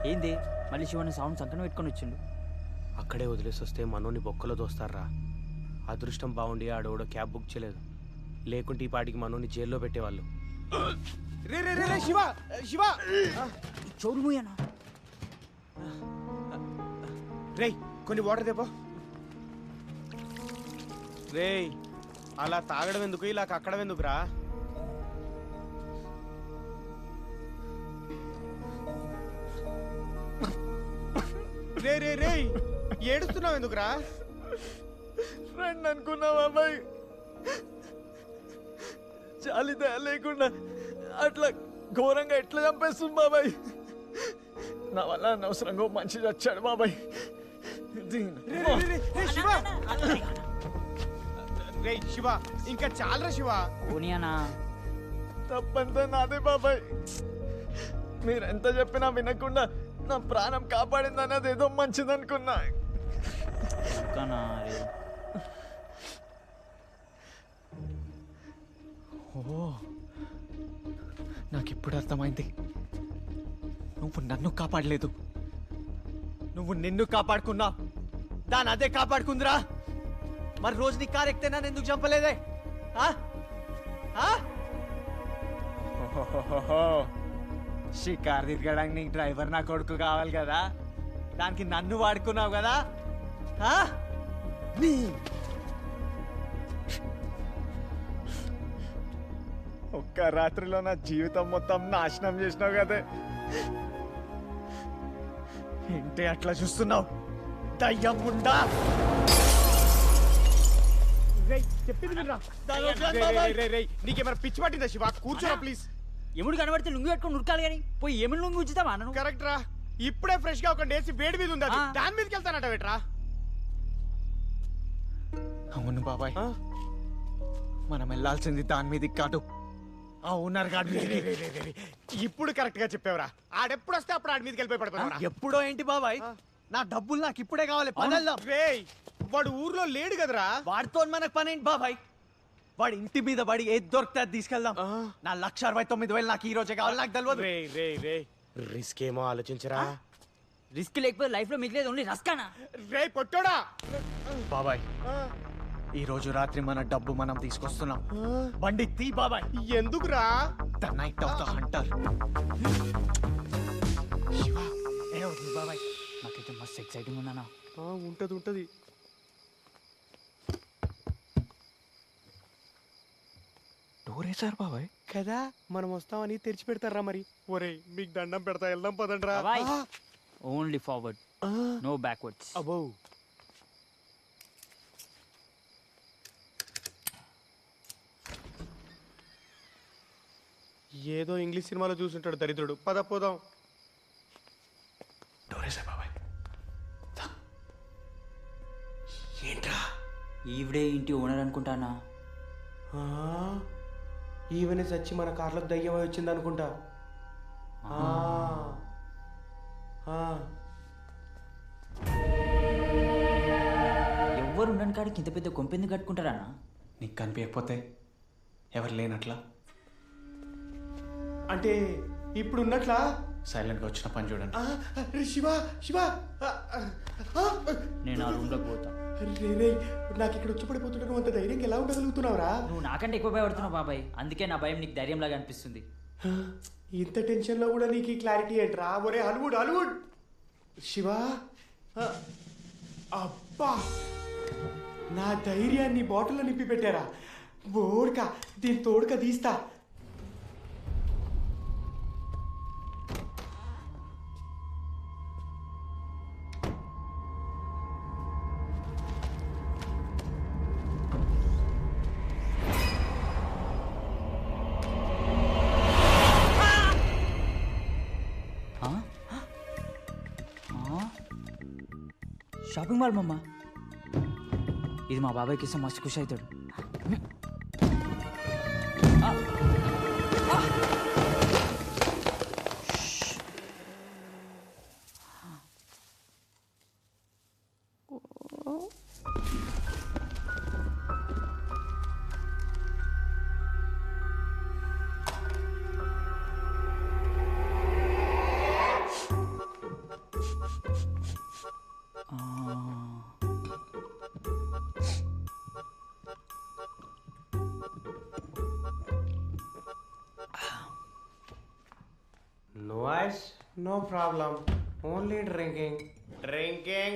ఏంది మళ్ళీ శివని సౌండ్ సంకన పెట్టుకొని వచ్చిండు. అక్కడే వదిలేసి వస్తే మనోని బొక్కలో దోస్తారా. అదృష్టం బాగుండి ఆడోడో క్యాబ్ బుక్ చేయలేదు, లేకుంటే ఈ పాటికి మనోని జైల్లో పెట్టేవాళ్ళు. రే రే రే శివ శివ చోరు మూయనా రే కొన్ని వాటర్ దేపో. రే అలా తాగడం ఎందుకు, ఇలా కక్కడం ఎందుకురా? రే రే రే ఏడుస్తున్నావు ఎందుకురా? ఫ్రెండ్ అనుకున్నా బాబాయ్, చాలిదా లేకుండా అట్లా ఘోరంగా ఎట్లా చంపేస్తుంది బాబాయ్. నా వల్ల అనవసరంగా మంచి చచ్చాడు బాబాయ్. రే శివ ఇంకా చాలరా శివ. పోనీయనా తప్పంతా నాదే బాబాయ్. మీరెంత చెప్పినా వినకుండా నా ప్రాణం కాపాడింది అన్నది ఏదో మంచిది అనుకున్నా. ఓ నాకు ఇప్పుడు అర్థమైంది, నువ్వు నన్ను కాపాడలేదు, నువ్వు నిన్ను కాపాడుకున్నా. దాని అదే కాపాడుకుందిరా. మరి రోజు నీ కారు ఎక్కితే నన్ను ఎందుకు చంపలేదే? షికార్ తిరగడానికి నీకు డ్రైవర్ నా కొడుకు కావాలి కదా, దానికి నన్ను వాడుకున్నావు కదా. ఒక్క రాత్రిలో నా జీవితం మొత్తం నాశనం చేసినావు కదే. ఏంటి అట్లా చూస్తున్నావు దయ్యం ఉండా? నీకేమైనా పిచ్చి పట్టిందా శివ? కూర్చోరా ప్లీజ్. ఎముడు కనబడితే లుంగి పెట్టుకొని ఉరకాలి కానీ పోయి ఏమి లుంగి ఉంచుతావా? కరెక్ట్ రా. ఇప్పుడే ఫ్రెష్ గా ఒక డేసి వేడి మీద ఉంది, దాని మీదకి వెళ్తానట వేట్రా. అవును బాబాయ్, మనం వెళ్ళాల్సింది దాని మీదకి కాదు, ఆ ఓనర్ గాడి మీదకి. ఇప్పుడు కరెక్ట్ గా చెప్పావురా. ఆడెప్పుడు వస్తే అప్పుడు ఆడి మీదకి వెళ్ళిపోయి పడిపోతావురా. ఎప్పుడో ఏంటి బాబాయ్, నా డబ్బులు నాకు ఇప్పుడే కావాలి. వాడు ఊర్లో లేడు కదరా. వాడితో మనకు పని ఏంటి బాబాయ్? వాడి ఇంటి మీద పడి ఏది దొరికితే అది తీసుకెళ్దాం. నా 1,69,000 నాకు ఈ రోజే కావాలి, నాకు తెలియదు. రిస్క్ ఏమో ఆలోచించరా. రిస్క్ లేకపోతే లైఫ్ లో మిగిలేదు ఓన్లీ రస్కానా. రే పొట్టోడా. బాబాయ్ ఈ రోజు రాత్రి మన డబ్బు మనం తీసుకొస్తున్నాం. బండి తీ బాబాయ్. ఎందుకురా? The knight of the Hunter. బాబాయ్ నాకైతే మస్తు ఎక్సైటింగ్ ఉన్నానా. ఉంటది. డోర్ వేసారు బాబాయ్. కదా మనం వస్తామని తెరిచి పెడతారా మరి. ఒరే మీకు దండం పెడతా, వెళ్దాం పదండ్రా. Only forward, no backwards. అబ్బో ఏదో ఇంగ్లీష్ సినిమాలో చూసుంటాడు దరిద్రుడు. పద పోదాం. ఏంట్రా ఈవిడే ఇంటి ఓనర్ అనుకుంటానా? ఈవెనే చచ్చి మన కార్లకు దయ్యమై వచ్చింది అనుకుంటా. ఎవ్వరు ఉండని కాడికి ఇంత పెద్ద కొంపెందుకు కట్టుకుంటారన్నా? నీకు కనిపించకపోతే ఎవరు లేనట్లా? అంటే ఇప్పుడు ఉన్నట్లా? సైలెంట్గా వచ్చిన పని చూడండి. శివ శివ నేను ఆ రూమ్లోకి పోతా. రే నాకు ఇక్కడ వచ్చి పడిపోతుంటే నువ్వు అంత ధైర్యంగా ఎలా ఉండగలుగుతున్నావురా? నువ్వు నాకంటే ఎక్కువ భయపడుతున్నావు బాబాయ్, అందుకే నా భయం నీకు ధైర్యం లాగా అనిపిస్తుంది. ఇంత టెన్షన్లో కూడా నీకు ఈ క్లారిటీ ఏంట్రా? ఒరే హాలీవుడ్ హాలీవుడ్ శివ. అబ్బా నా ధైర్యాన్ని బాటిల్లో నింపి పెట్టారా? ఓడక దీని తోడుక తీస్తా. షాపింగ్ మాల్ మమ్మ, ఇది మా బాబాయ్కి ఇస్తే మస్తు ఖుషి అవుతాడు. No ice, no problem. Only drinking. Drinking.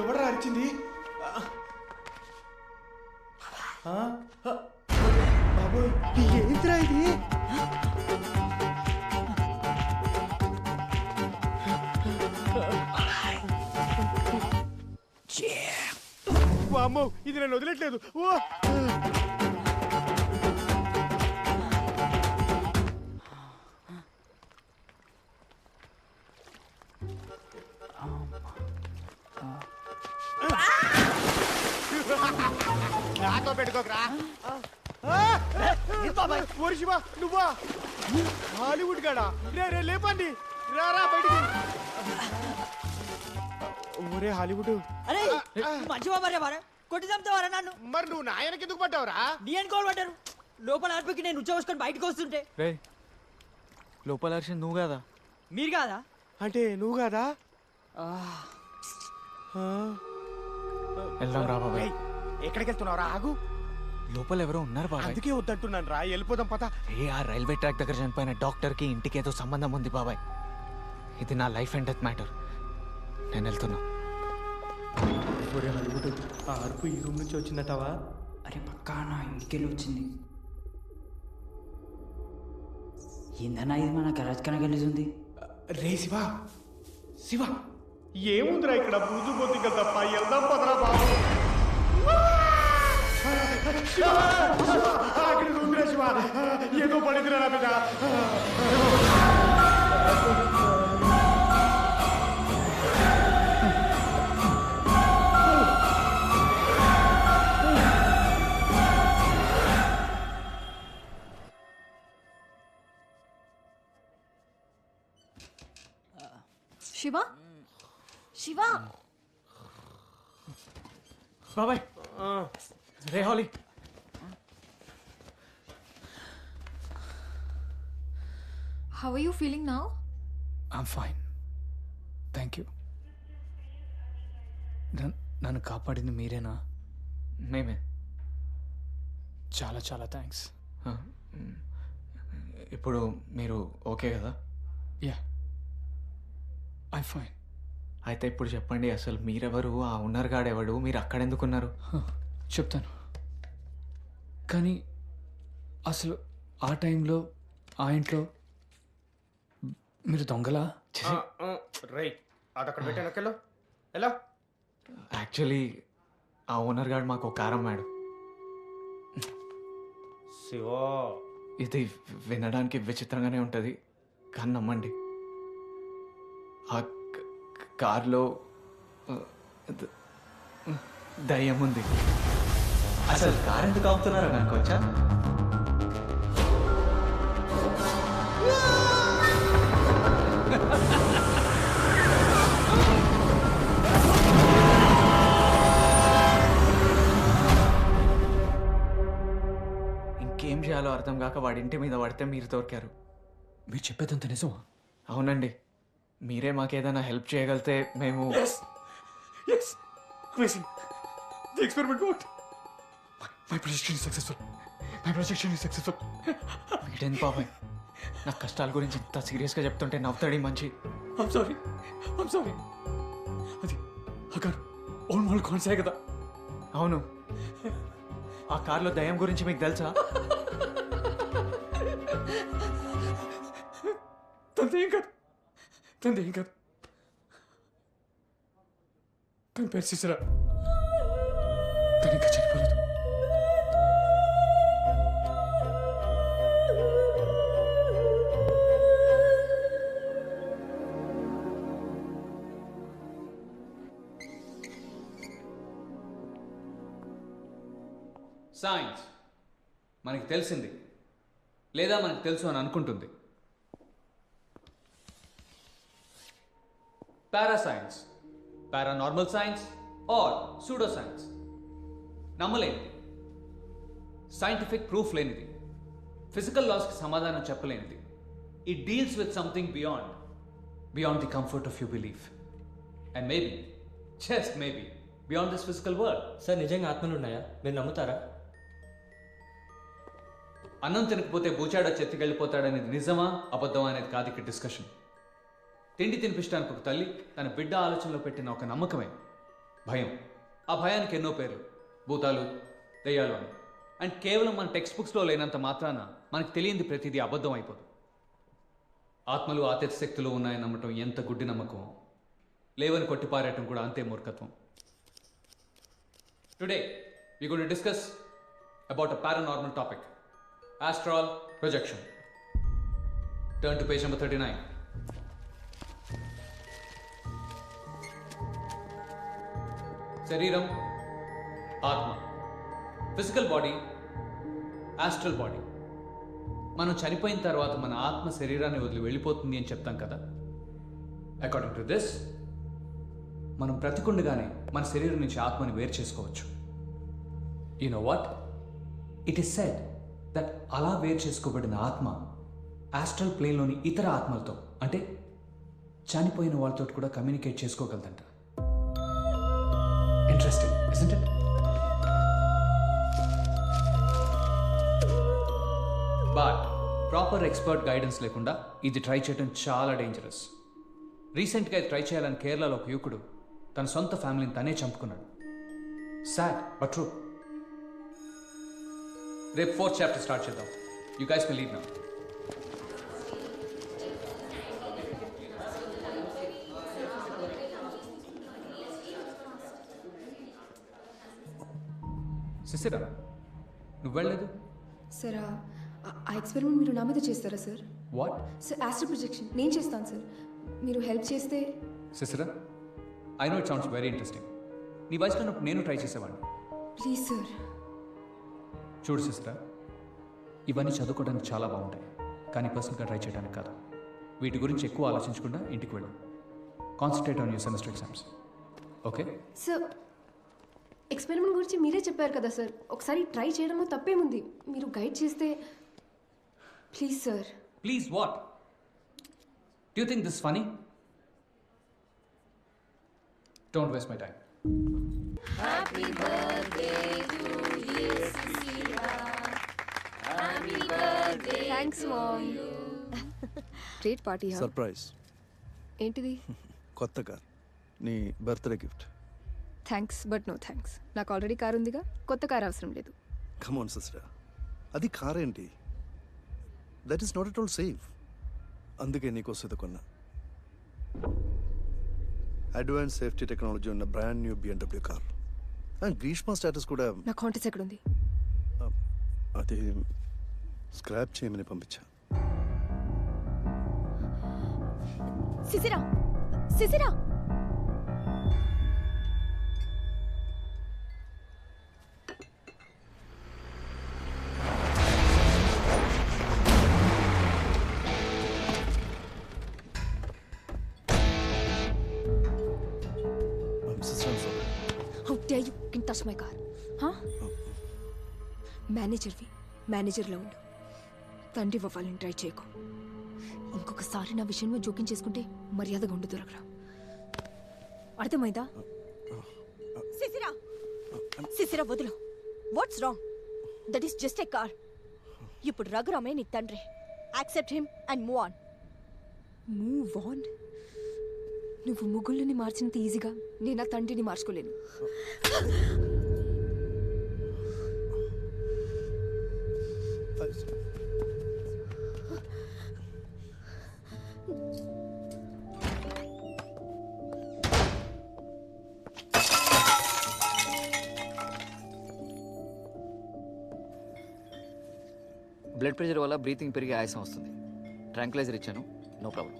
ఎవరు అరిచింది? బాబోయ్ ఏంట్రా ఇది? వామ్మో ఇది నన్ను వదిలేట్లేదు. ఓ నాతో పెట్టుకోకరా. ఓరి శివ నువ్వా? హాలీవుడ్ గాడా? రే లేపండి, రారా బయటికి. ఒరే హాలీవుడ్. అరే మంచి బాబారే బారా కొట్టి చంపుతావారా నన్ను? మరి నువ్వు నాయనకి ఎందుకు పడ్డావురా? నీ అనుకోవాలి పడ్డారు. లోపల ఆర్పికి నేను ఉచ్చవసుకొని బయటకు వస్తుంటే రే లోపల అరిచింది నువ్వు కాదా? మీరు కాదా? అంటే నువ్వు కాదా? వెళ్దాం రా బాబాయ్. ఎక్కడికి వెళ్తున్నావురా? ఆగు. లోపల ఎవరో ఉన్నారు బాబాయ్. అందుకే వద్దంటున్నాను రా, వెళ్ళిపోదాం పద. ఆ రైల్వే ట్రాక్ దగ్గర చనిపోయిన డాక్టర్కి ఇంటికి ఏదో సంబంధం ఉంది బాబాయ్. ఇది నా లైఫ్ అండ్ డెత్ మ్యాటర్. నేను వెళ్తున్నా. ఒరే హాలీవుడ్ ఆ అరుపు ఈ రూమ్ నుంచి వచ్చిందటవా? అరే పక్కా నా ఇంటికెళ్ళి వచ్చింది. ఏందన్నా ఇది మన గరాజ్ కనగలిసింది. రే శివ శివ ఏముందిరా ఇక్కడ? బూజు బొద్దిక తప్ప. వెళ్దాం పదరా బాబు. శివ అక్కడ ఉందిరా శివ, ఏదో పడిందిరా నా బిడ్డ. శివ శివ బాబాయ్ రే హాలీ how are you feeling now? I'm fine thank you. నన్ను కాపాడింది మీరేనా? మేమే. చాలా చాలా థ్యాంక్స్. ఇప్పుడు మీరు ఓకే కదా? Yeah I fine. అయితే ఇప్పుడు చెప్పండి, అసలు మీరెవరు, ఆ ఉన్నర్ గాడెవడు, మీరు అక్కడెందుకున్నారు? చెప్తాను, కానీ అసలు ఆ టైంలో ఆ ఇంట్లో మీరు దొంగలా? రైట్, అది అక్కడ పెట్టాను. ఎలా? యాక్చువల్లీ ఆ ఓనర్ గారు మాకు కారం అమ్మాడు. శివా, ఇది వినడానికి విచిత్రంగానే ఉంటుంది, కానీ నమ్మండి, ఆ కార్లో దయ్యం ఉంది. అసలు కార్ ఎందుకు ఆపుతున్నారో కనుకోవచ్చా? ఇంకేం చేయాలో అర్థం కాక వాడి ఇంటి మీద పడితే మీరు దొరికారు. మీరు చెప్పేదంత నిజమా? అవునండి, మీరే మాకేదైనా హెల్ప్ చేయగలితే మేము. The experiment worked. My projection is successful. My projection is successful. వీడేంది బాబాయ్ నా కష్టాల గురించి ఇంత సీరియస్గా చెప్తుంటే నవ్వుతాడు మంచి. I'm sorry. అది ఆ కారు ఓన్ వాళ్ళు కాన్సే కదా? అవును, ఆ కార్లో దయ్యం గురించి మీకు తెలుసా? తనదేం కాదు. తన పేరు సిసిరా. తను ఇంకా చనిపోలేదు. సైన్స్ మనకి తెలిసింది లేదా మనకు తెలుసు అని అనుకుంటుంది. Parascience, paranormal science or pseudo science. నమ్మలేనిది, సైంటిఫిక్ ప్రూఫ్ లేనిది, ఫిజికల్ లాస్కి సమాధానం చెప్పలేనిది. It deals with something beyond the comfort of you belief and maybe, just maybe, beyond this physical world. Sir, నిజంగా ఆత్మలు ఉన్నాయా? మీరు నమ్ముతారా? అన్నం తినకపోతే బూచాడో చెత్తికెళ్ళిపోతాడనేది నిజమా అబద్ధమా అనేది కాదు ఇక్కడ డిస్కషన్. తిండి తినిపించడానికి ఒక తల్లి తన బిడ్డ ఆలోచనలో పెట్టిన ఒక నమ్మకమే భయం. ఆ భయానికి ఎన్నో పేర్లు, భూతాలు, దయ్యాలు అని. అండ్ కేవలం మన టెక్స్ట్ బుక్స్లో లేనంత మాత్రాన మనకు తెలియంది ప్రతిదీ అబద్ధం అయిపోదు. ఆత్మలు ఆత్మ శక్తులు ఉన్నాయని నమ్మటం ఎంత గుడ్డి నమ్మకం, లేవని కొట్టిపారేయటం కూడా అంతే మూర్ఖత్వం. Today we're going to discuss about a paranormal topic, astral projection. Turn to page number 39. శరీరం, ఆత్మ, ఫిజికల్ బాడీ, ఆస్ట్రల్ బాడీ. మనం చనిపోయిన తర్వాత మన ఆత్మ శరీరాన్ని వదిలి వెళ్ళిపోతుంది అని చెప్తాం కదా. అకార్డింగ్ టు దిస్, మనం బ్రతికుండగానే మన శరీరం నుంచి ఆత్మని వేరు చేసుకోవచ్చు. You know what? It is said that అలా వేరు చేసుకోబడిన ఆత్మ ఆస్ట్రల్ ప్లేన్లోని ఇతర ఆత్మలతో, అంటే చనిపోయిన వాళ్ళతో కూడా కమ్యూనికేట్ చేసుకోగలదంట. Interesting, isn't it? But proper expert guidance లేకుండా ఇది ట్రై చేయడం చాలా డేంజరస్. రీసెంట్గా ఇది ట్రై చేయాలని కేరళలో ఒక యువకుడు తన సొంత ఫ్యామిలీని తనే చంపుకున్నాడు. Sad but true. రేపు 4th చాప్టర్ స్టార్ట్ చేద్దాం. You guys may leave now. Sisira, నువ్వు వెళ్ళలేదు? సార్, ఆ ఎక్స్పెరిమెంట్ మీరు నా మీద చేస్తారా sir? What? Sir, astral projection నేను చేస్తాను సార్. మీరు హెల్ప్ చేస్తే. Sisira, I know it sounds very interesting. నీ వయసులో ఉన్నప్పుడు నేను ట్రై చేసేవాడిని. Please sir. చూడు సిసిరా, ఇవన్నీ చదువుకోవడానికి చాలా బాగుంటాయి, కానీ పర్సనల్గా ట్రై చేయడానికి కాదు. వీటి గురించి ఎక్కువ ఆలోచించకుండా ఇంటికి వెళ్ళు. Concentrate on your semester exams. Okay? Sir experiment గురించి మీరే చెప్పారు కదా సార్, ఒకసారి ట్రై చేయడంలో తప్పేముంది, మీరు గైడ్ చేస్తే please sir. Please what? Do you think this is funny? Don't waste my time. Happy birthday to you, Cecilia. Happy birthday. Thanks mom. Great party. Surprise. ఏంటిది? కొత్త కార్, నీ birthday gift. Thanks but no thanks. నాకు already car ఉందిగా, కొత్త car అవసరం లేదు. Come on sister, అది car ఏంటి? That is not at all safe. అందుకే నీకోసం కొన్నా. అడ్వాన్స్ సేఫ్టీ టెక్నాలజీ ఉన్న brand new BMW car. And Greeshma status కూడా. నా కాంటాక్ట్స్ ఎక్కడ ఉంది? అది స్క్రాప్ చేయమని పంపించా. Sisira Sisira how dare you can touch my car? మేనేజర్వి, మేనేజర్లో ఉండు. తండ్రి వాళ్ళని ట్రై చేయకు. ఇంకొకసారి నా విషయంలో జోక్యం చేసుకుంటే మర్యాదగా ఉండు దొరకరా. అర్థమైందా? సిసిరా సిసిరా వదులు. What's wrong? That is just a car. ఇప్పుడు రఘురామే నీ తండ్రి. Accept him and move on. Move on? నువ్వు ముగ్గుల్ని మార్చినంత ఈజీగా నేను నా తండ్రిని మార్చుకోలేను. బ్లడ్ ప్రెషర్ వల్ల బ్రీతింగ్ పెరిగి ఆయాసం వస్తుంది. ట్రాంక్లైజర్ ఇచ్చాను, నో ప్రాబ్లం.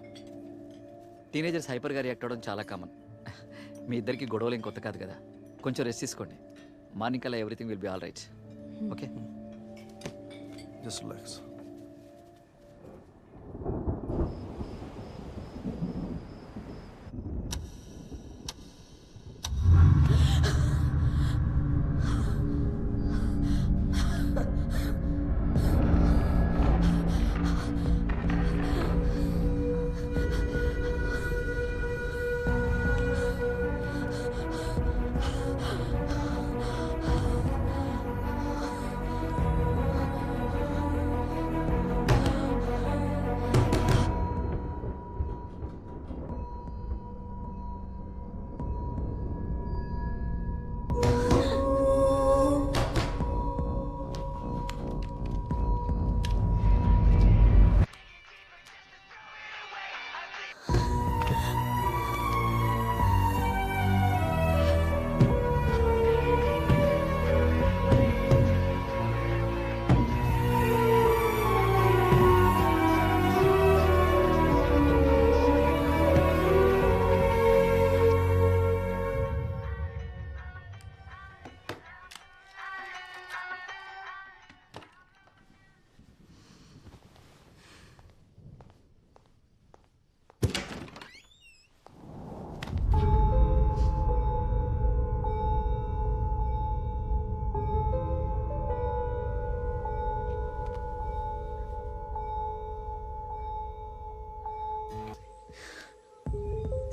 టీనేజర్స్ హైపర్గా రియాక్ట్ అవ్వడం చాలా కామన్. మీ ఇద్దరికి గొడవలు ఏం కొత్త కాదు కదా. కొంచెం రెస్ట్ తీసుకోండి. మార్నింగ్ కల్లా everything will be all right. Okay? Just relax.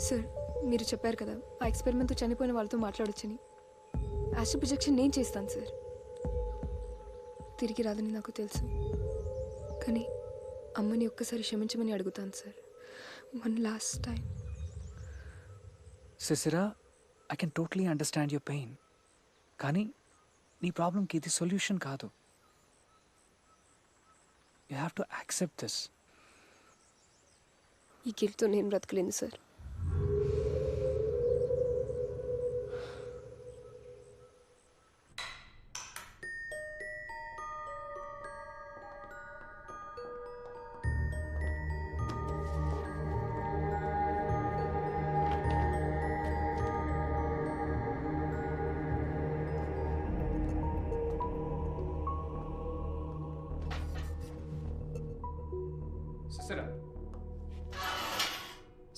Sir మీరు చెప్పారు కదా ఆ ఎక్స్పెరిమెంట్తో చనిపోయిన వాళ్ళతో మాట్లాడొచ్చని. యాస్ట్రల్ ప్రొజెక్షన్ నేను చేస్తాను సార్. తిరిగి రాదని నాకు తెలుసు, కానీ అమ్మని ఒక్కసారి క్షమించమని అడుగుతాను sir. One last time. Sisira, I can totally understand your pain, కానీ నీ ప్రాబ్లంకి ఇది సొల్యూషన్ కాదు. You have to accept this. ఈ గిల్ట్తో నేను బ్రతకలేను సార్.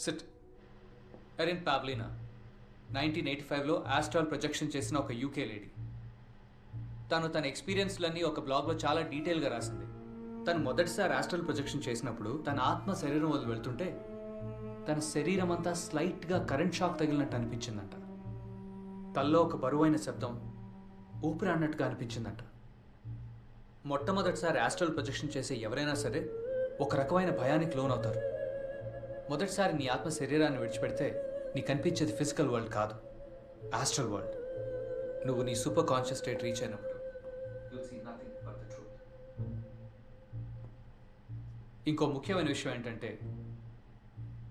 Sit. ఎరిన్ పావ్లినా 1985లో ఆస్ట్రాల్ ప్రొజెక్షన్ చేసిన ఒక యూకే లేడీ. తను తన ఎక్స్పీరియన్స్లన్నీ ఒక బ్లాగ్లో చాలా డీటెయిల్గా రాసింది. తను మొదటిసారి ఆస్ట్రల్ ప్రొజెక్షన్ చేసినప్పుడు తన ఆత్మ శరీరం వదిలి వెళ్తుంటే తన శరీరం అంతా స్లైట్గా కరెంట్ షాక్ తగిలినట్టు అనిపించిందంట. తల్లో ఒక బరువైన శబ్దం ఊపిరి అన్నట్టుగా అనిపించిందంట. మొట్టమొదటిసారి ఆస్ట్రల్ ప్రొజెక్షన్ చేసే ఎవరైనా సరే ఒక రకమైన భయానికి లోనవుతారు. మొదటిసారి నీ ఆత్మ శరీరాన్ని విడిచిపెడితే నీకు కనిపించేది ఫిజికల్ వరల్డ్ కాదు, ఆస్ట్రల్ వరల్డ్. నువ్వు నీ సూపర్ కాన్షియస్ స్టేట్ రీచ్ అయినప్పుడు ఇంకో ముఖ్యమైన విషయం ఏంటంటే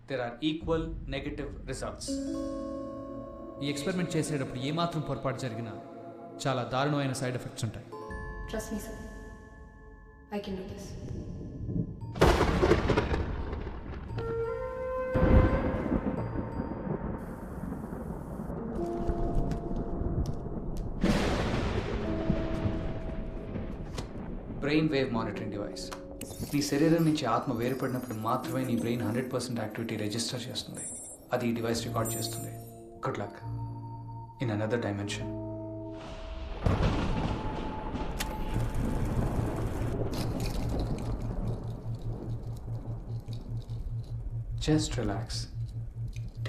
there are equal negative results. ఈ ఎక్స్పెరిమెంట్ చేసేటప్పుడు ఏమాత్రం పొరపాటు జరిగినా చాలా దారుణమైన సైడ్ ఎఫెక్ట్స్ ఉంటాయి. Trust me, sir. I can do this. Brain wave monitoring device. నీ శరీరం నుంచి ఆత్మ వేరుపడినప్పుడు మాత్రమే నీ బ్రెయిన్ 100% యాక్టివిటీ రిజిస్టర్ చేస్తుంది. అది ఈ డివైస్ రికార్డ్ చేస్తుంది. Good luck in another dimension. Just relax,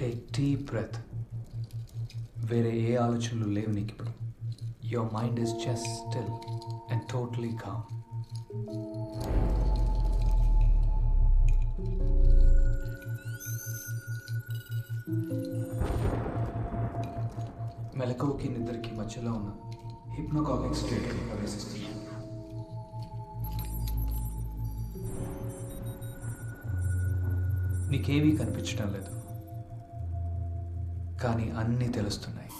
take deep breath. వేరే ఏ ఆలోచనలు లేవు నీకు ఇప్పుడు. Your mind is just still and totally calm. మెలకువకి నిద్రకి మధ్యలో ఉన్న హిప్నోగాగిక్ స్టేట్కి ప్రవేశిస్తుంది. నీకేమీ కనిపించడం లేదు, కానీ అన్నీ తెలుస్తున్నాయి.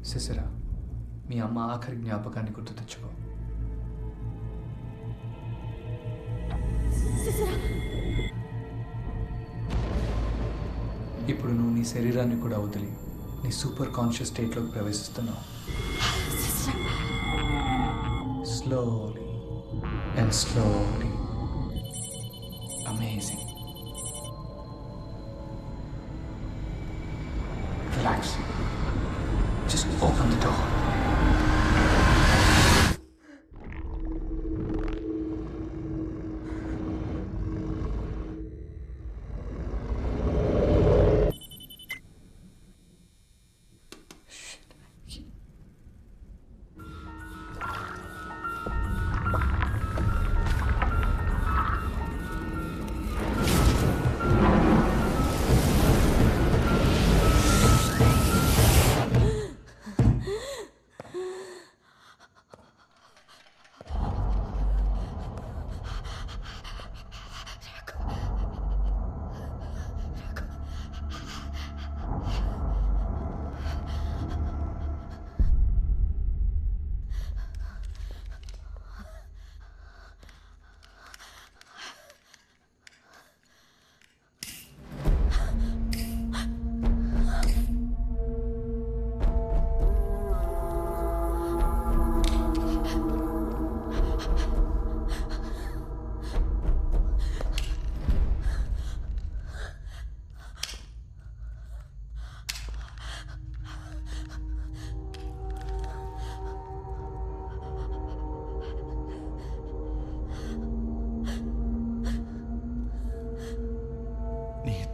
సిసిరా, మీ అమ్మ ఆఖరి జ్ఞాపకాన్ని గుర్తు తెచ్చుకో. ఇప్పుడు నువ్వు నీ శరీరాన్ని కూడా వదిలి నీ సూపర్ కాన్షియస్ స్టేట్లోకి ప్రవేశిస్తున్నావు. Slowly and slowly. Amazing. Relax. Just open the door.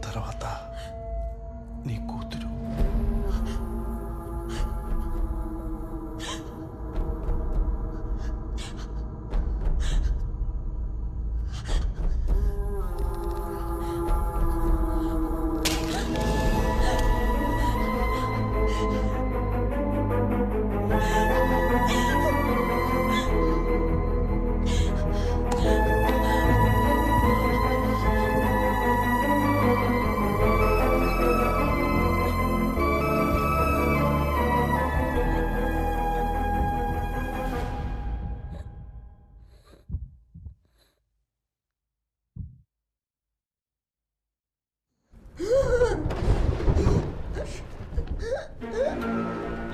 తర్వాత నీ కూతురు.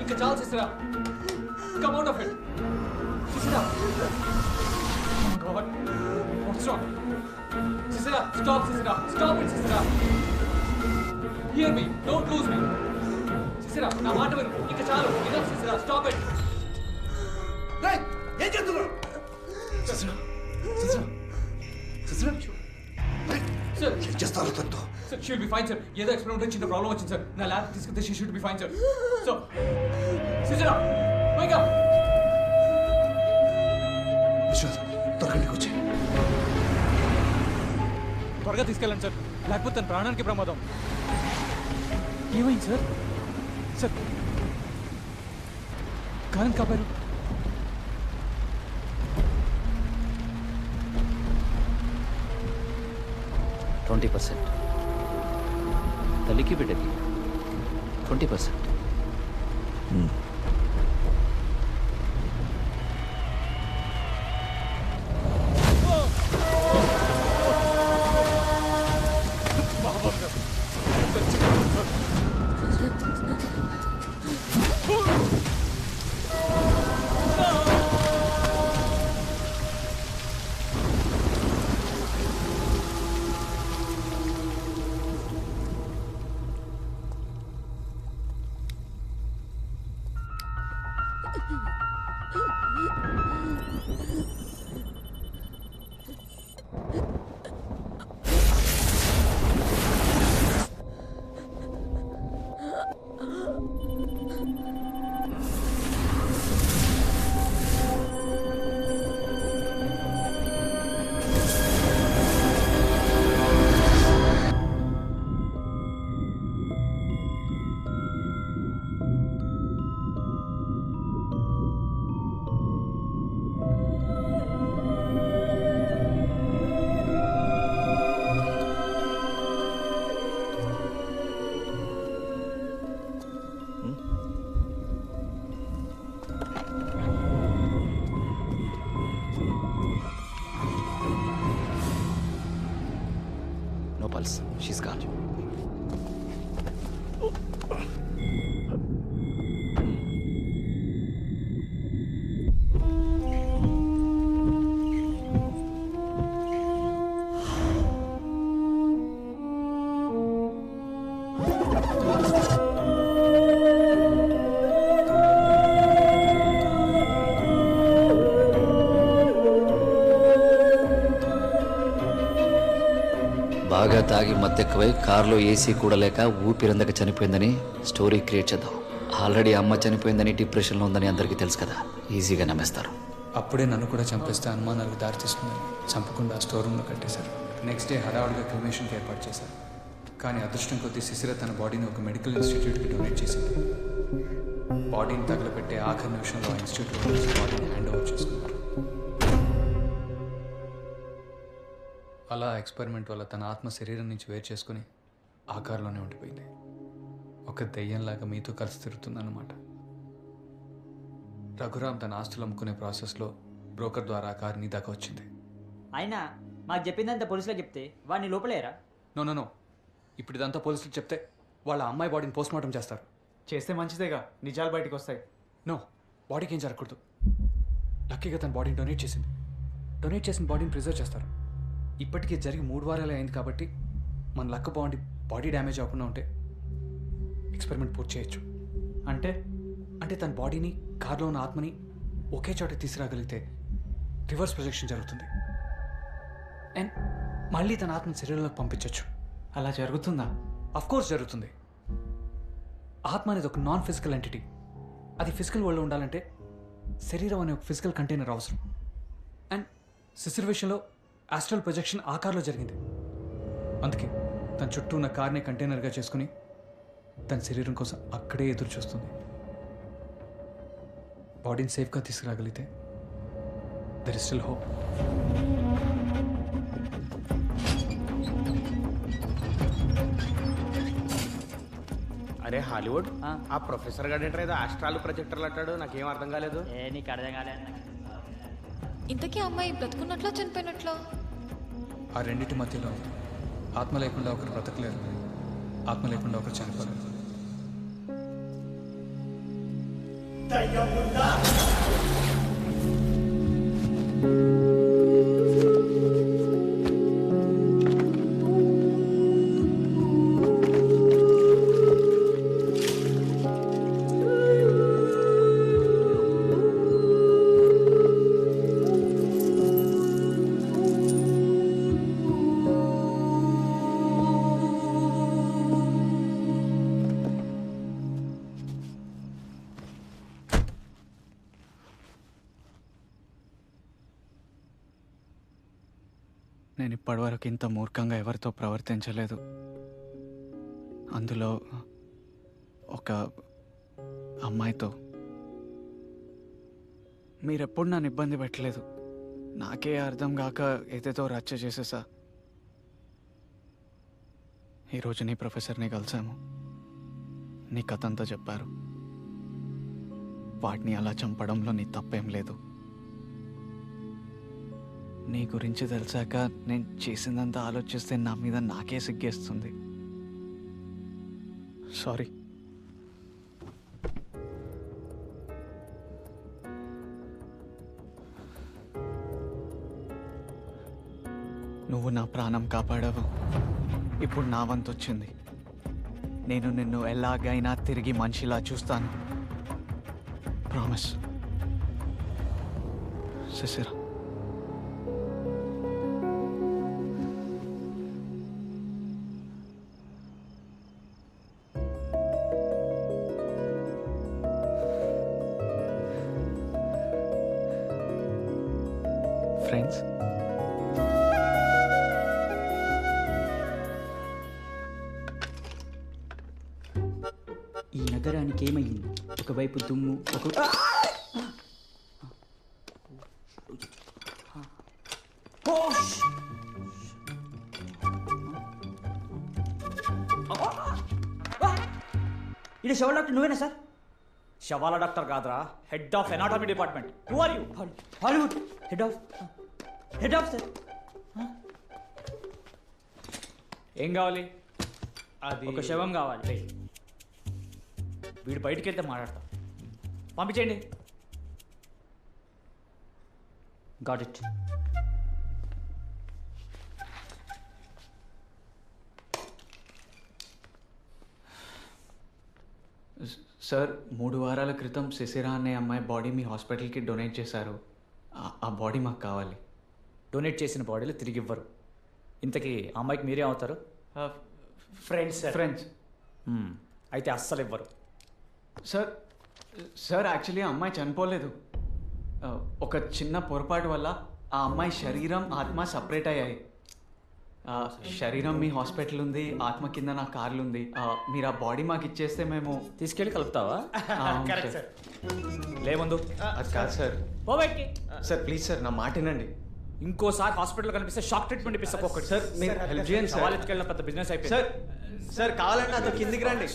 ఇంకా చాలు సిసిరా. Come out of it. సిసిరా. God. What's wrong? Sisera, stop, Sisera. Stop it, Sisera. Hear me. Don't lose me. Sisera, నా మాట విను. ఇక చాలు. Enough, Sisera. Stop it. ఏం చేస్తున్నావు? Sir. ఏం చేస్తారు తనతో? Sir, she'll be fine, sir. ఏదో ఎక్స్పెరిమెంట్ చిన్న ప్రాబ్లం వచ్చింది సార్. నా ల్యాబ్ తీసుకెళ్తే she should be fine, sir. So, Sisera, wake up. Vishwas త్వరగా నీకు వచ్చి త్వరగా తీసుకెళ్ళండి సార్, లేకపోతే తన ప్రాణానికి ప్రమాదం. ఏమైంది సార్? Sir column కాపారు. తల్లికి బిడ్డకి 20%. No pulse. She's gone. బాగా తాగి మత్తెక్కువై కారులో ఏసీ కూడా లేక ఊపిరందక చనిపోయిందని స్టోరీ క్రియేట్ చేద్దాం. ఆల్రెడీ అమ్మ చనిపోయిందని డిప్రెషన్లో ఉందని అందరికీ తెలుసు కదా, ఈజీగా నమ్మేస్తారు. అప్పుడే నన్ను కూడా చంపేస్తే అనుమానాలకు దారితీస్తుందని చంపకుండా స్టోర్ రూమ్లో కట్టేశారు. నెక్స్ట్ డే హడావుడిగా క్రిమేషన్కి ఏర్పాటు చేశారు. కానీ అదృష్టం కొద్దీ సిసిర తన బాడీని ఒక మెడికల్ ఇన్స్టిట్యూట్కి డొనేట్ చేసింది. బాడీని తగలపెట్టే ఆఖరి నిమిషంలో ఆ ఇన్స్టిట్యూట్లో బాడీని హ్యాండ్ ఓవర్ చేసుకున్నారు. అలా ఎక్స్పెరిమెంట్ వల్ల తన ఆత్మ శరీరం నుంచి వేరు చేసుకుని ఆ కారులోనే ఉండిపోయింది. ఒక దెయ్యంలాగా మీతో కలిసి తిరుగుతుందన్నమాట. రఘురామ్ తన ఆస్తులు అమ్ముకునే ప్రాసెస్లో బ్రోకర్ ద్వారా ఆ కారు నీ దాకా వచ్చింది. అయినా మాకు చెప్పిందంతా పోలీసులకు చెప్తే వాడిని లోపలేరా? నో ఇప్పుడు ఇదంతా పోలీసులకు చెప్తే వాళ్ళ అమ్మాయి బాడీని పోస్ట్మార్టం చేస్తారు. చేస్తే మంచిదేగా, నిజాలు బయటకు వస్తాయి. నో, బాడీకి ఏం జరగకూడదు. లక్కీగా తన బాడీని డొనేట్ చేసింది. డొనేట్ చేసిన బాడీని ప్రిజర్వ్ చేస్తారు. ఇప్పటికే జరిగి 3 వారాలే అయింది కాబట్టి మన లక్క బాగుండి బాడీ డ్యామేజ్ అవ్వకుండా ఉంటే ఎక్స్పెరిమెంట్ పూర్తి చేయొచ్చు. అంటే తన బాడీని కార్లో ఉన్న ఆత్మని ఒకే చోట తీసుకురాగలిగితే రివర్స్ ప్రొజెక్షన్ జరుగుతుంది. అండ్ మళ్ళీ తన ఆత్మని శరీరంలోకి పంపించవచ్చు. అలా జరుగుతుందా? అఫ్కోర్స్ జరుగుతుంది. ఆత్మ అనేది ఒక నాన్ ఫిజికల్ ఎంటిటీ. అది ఫిజికల్ వరల్డ్లో ఉండాలంటే శరీరం అనే ఒక ఫిజికల్ కంటైనర్ అవసరం. అండ్ సిసిర్ విషయంలో ఆస్ట్రల్ ప్రొజెక్షన్ ఆ కార్లో జరిగింది. అందుకే తన చుట్టూ ఉన్న కార్ని కంటైనర్గా చేసుకుని తన శరీరం కోసం అక్కడే ఎదురు చూస్తుంది. బాడీని సేఫ్గా తీసుకురాగలిగితే దెర్ ఇస్ స్టిల్ హోప్. అరే హాలీవుడ్, ఆ ప్రొఫెసర్ గారు ఏంటో ఏదో ఆస్ట్రాల్ ప్రొజెక్టర్లు అంటాడు, నాకేం అర్థం కాలేదు. నీకు అర్థం కాలేదు. ఇంతకీ అమ్మాయి బ్రతుకున్నట్లా చనిపోయినట్లా? ఆ రెండింటి మధ్యలో ఆత్మ లేకుండా ఒకరు బ్రతకలేరు, ఆత్మ లేకుండా ఒకరు చనిపోలేరు. నేను ఇప్పటివరకు ఇంత మూర్ఖంగా ఎవరితో ప్రవర్తించలేదు. అందులో ఒక అమ్మాయితో. మీరెప్పుడు నన్ను ఇబ్బంది పెట్టలేదు. నాకే అర్థం కాక ఏదేదో రచ్చ చేసేసా. ఈరోజు నీ ప్రొఫెసర్ని కలిసాము. నీ కథ అంతా చెప్పారు. వాటిని అలా చంపడంలో నీ తప్పేం లేదు. నీ గురించి తెలిసాక నేను చేసిందంతా ఆలోచిస్తే నా మీద నాకే సిగ్గేస్తుంది. సారీ. నువ్వు నా ప్రాణం కాపాడావు. ఇప్పుడు నా వంతు వచ్చింది. నేను నిన్ను ఎలాగైనా తిరిగి మనిషిలా చూస్తాను. ప్రామిస్. సిసిరా. ఫ్రెండ్స్, ఈ నగరానికి ఏమయ్యింది? ఒకవైపు దుమ్ము, ఇది శవాల డాక్టర్ నువ్వేనా సార్? శవాల డాక్టర్ కాదురా, head of anatomy department. Who are you? Hollywood head of sir. ఏం కావాలి? అది ఒక శవం కావాలి. వీడు బయటికి వెళ్తే మాట్లాడతా. పంపించేయండి. Got it. సార్, 3 వారాల క్రితం సిసిరా అనే అమ్మాయి బాడీ మీ హాస్పిటల్కి డొనేట్ చేశారు. ఆ బాడీ మాకు కావాలి. డొనేట్ చేసిన బాడీలు తిరిగి ఇవ్వరు. ఇంతకీ అమ్మాయికి మీరే అవుతారు? ఫ్రెండ్స్. అయితే అస్సలు ఇవ్వరు. సార్ యాక్చువల్లీ ఆ అమ్మాయి చనిపోలేదు. ఒక చిన్న పొరపాటు వల్ల ఆ అమ్మాయి శరీరం ఆత్మ సపరేట్ అయ్యాయి. శరీరం మీ హాస్పిటల్ ఉంది, ఆత్మ కింద నా కార్లు ఉంది. మీరు ఆ బాడీ మాకు ఇచ్చేస్తే మేము తీసుకెళ్ళి కలుపుతావా? Correct sir. లేముందు అది కాదు సార్. సార్ ప్లీజ్ సార్, నా మాట వినండి. ఇంకోసారి హాస్పిటల్ కనిపిస్తే షాక్ ట్రీట్మెంట్ ఇప్పిస్తా. ఒకటి సార్ మీరు హెల్ప్ చేయండి సార్. కాలేజ్కి వెళ్ళిన పెద్ద బిజినెస్ అయిపోయింది. సార్ సార్ కావాలంటే నాతో కిందికి రండి.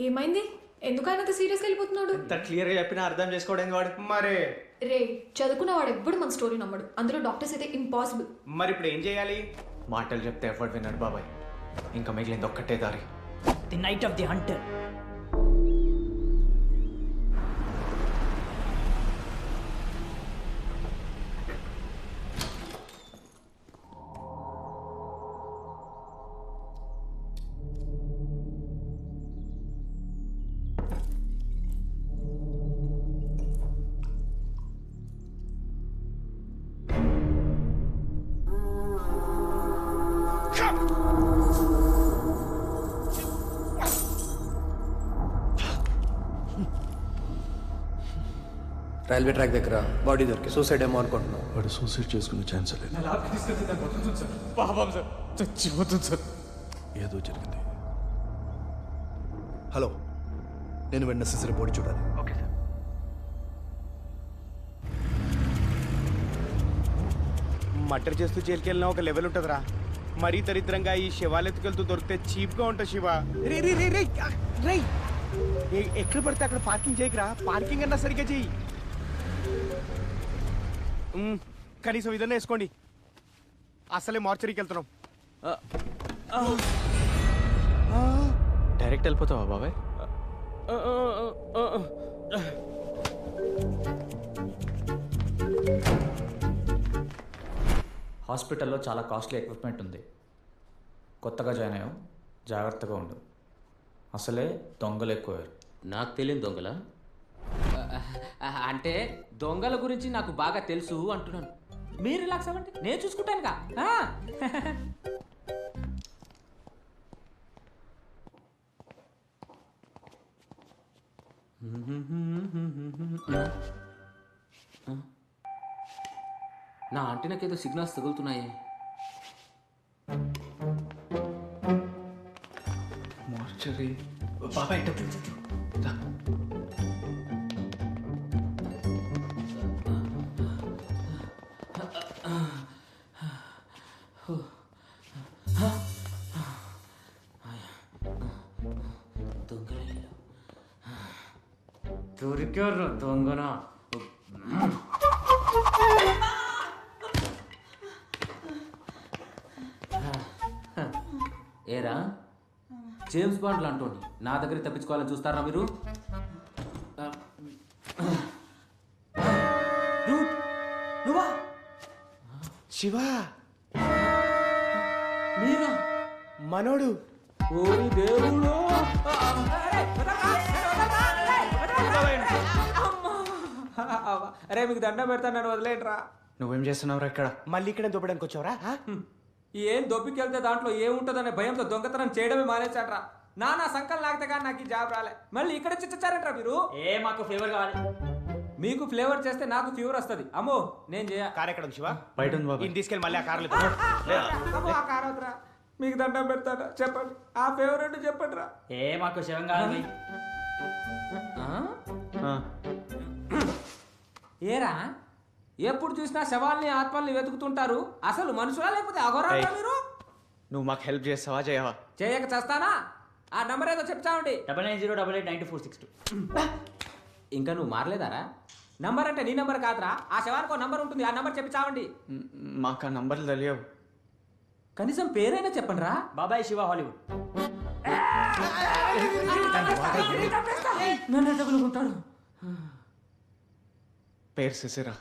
ఏమైంది? ఎందుకు ఆయన సీరియస్గా వెళ్ళిపోతున్నాడు? ఇంత క్లియర్గా చెప్పినా అర్థం చేసుకోవడానికి వాడు. మరే రే, చదువుకున్నవాడు ఎప్పుడు మన స్టోరీ నమ్మడు. అందులో డాక్టర్స్ అయితే ఇంపాసిబుల్. మరి ఇప్పుడు ఏం చేయాలి? మాటలు చెప్తే ఎవడు విన్నాడు బాబాయ్. ఇంకా మిగిలింది ఒక్కటే దారి. The knight of the Hunter. Railway track దగ్గర బాడీ దొరికి సూసైడ్ ఏమో అనుకుంటున్నాం. వాడు సూసైడ్ చేసుకునే ఛాన్స్ లేదు. ఏదో జరిగింది. హలో, నేను వెంటనే సిసిరా బాడీ చూడాలి. Okay sir. మర్డర్ చేస్తూ జైలుకి వెళ్ళినా ఒక లెవెల్ ఉంటుందిరా. మరీ దరిద్రంగా ఈ శివాలెత్తుకెళ్తూ దొరికితే చీప్గా ఉంటుంది శివ. రే రే రే రే రే, ఎక్కడ పడితే అక్కడ పార్కింగ్ చేయకరా. పార్కింగ్ అన్నా సరిగ్గా చెయ్యి. కనీసం ఇదన్నా వేసుకోండి. అసలే మార్చరీకి వెళ్తున్నాం. డైరెక్ట్ వెళ్ళిపోతావా బాబాయ్? హాస్పిటల్లో చాలా కాస్ట్లీ ఎక్విప్మెంట్ ఉంది. కొత్తగా జాయిన్ అయ్యాం, జాగ్రత్తగా ఉండు. అసలే దొంగలు ఎక్కువయ్యారు. నాకు తెలియని దొంగల అంటే దొంగల గురించి నాకు బాగా తెలుసు అంటున్నాను. మీరు రిలాక్స్ అవ్వండి, నేను చూసుకుంటానుగా. నా ఆంటీనాకేదో సిగ్నల్స్ తగులుతున్నాయే. మార్చరీ బాబాయ్ డబ్బులు రా. దొరికారు దొంగన. ఏరా జేమ్స్ బాండ్ లాంటోని నా దగ్గర తప్పించుకోవాలని చూస్తారా మీరు? నువ్వా శివా? మీరా? మనోడు. ఓరి దేవుడు. అరే మీకు దండం పెడతాను, నన్ను వదిలేంట్రా. నువ్వేం చేస్తున్నావురా ఇక్కడ? మళ్ళీ ఇక్కడ దొబ్బడానికి వచ్చావురా? ఏం దొబ్బికెళ్తే దాంట్లో ఏముంటుందనే భయంతో దొంగతనం చేయడమే మానేశాడ్రా. నా సంకల్ లాగితే కానీ నాకు ఈ జాబ్ రాలే. మళ్ళీ ఇక్కడ చిచ్చారంట్రా మీరు. మాకు ఫేవర్ కావాలి. మీకు ఫ్లేవర్ చేస్తే నాకు ఫీవర్ వస్తుంది. అమ్మో నేను చేయ. కార్ ఎక్కడ ఉంది శివ? బయట ఉంది బాబా. ఈయన తీసుకెళ్ళి మళ్ళీ ఆ కార్లో ఆ కార్ వద్దురా. మీకు దండం పెడతాడా చెప్పండి. ఆ ఫేవర్ అంటే చెప్పండి రా. మాకు శవం కావాలి. ఏరా ఎప్పుడు చూసినా శవాల్ని ఆత్మల్ని వెతుకుతుంటారు. అసలు మనుషులా లేకపోతే అఘోరాలా మీరు? నువ్వు మాకు హెల్ప్ చేస్తావా చేయవా? చేయక చేస్తానా? ఆ నంబర్ ఏదో చెప్తామండి. 9908899246. ఇంకా నువ్వు మారలేదారా? నంబర్ అంటే నీ నంబర్ కాదురా. ఆ శవానికి ఒక నంబర్ ఉంటుంది. ఆ నంబర్ చెప్పి చావండి. మాకు ఆ నంబర్లు తెలియవు. కనీసం పేరైనా చెప్పండి రా. బాబాయ్ శివ హాలీవుడ్. నన్ను తగులుకుంటాడు. పేరు శిశిరా.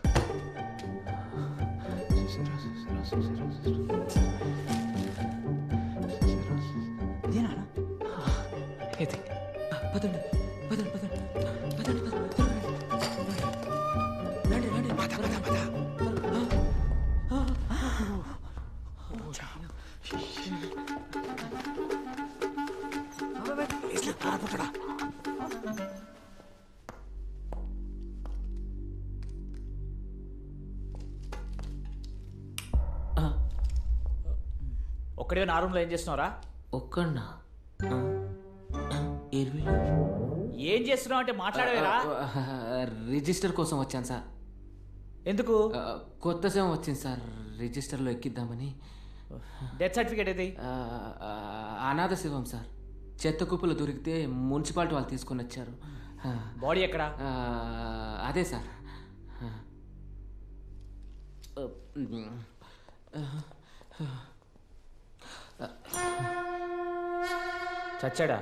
ఇది పదండి పదండి పదండి పదండి రండి రండి. ఒక్కడే నా రూమ్లో ఏం చేస్తున్నావురా? ఒక్కన్నా ఏం చేస్తున్నావు అంటే మాట్లాడవేరా? రిజిస్టర్ కోసం వచ్చాను సార్. ఎందుకు? కొత్త సేవ వచ్చింది సార్, రిజిస్టర్లో ఎక్కిద్దామని. డెత్ సర్టిఫికేట్ ఇది? అనాథ శివం సార్. చెత్త కుప్పలు దొరికితే మున్సిపాలిటీ వాళ్ళు తీసుకొని వచ్చారు. బాడీ ఎక్కడ? అదే సార్. చచ్చాడా?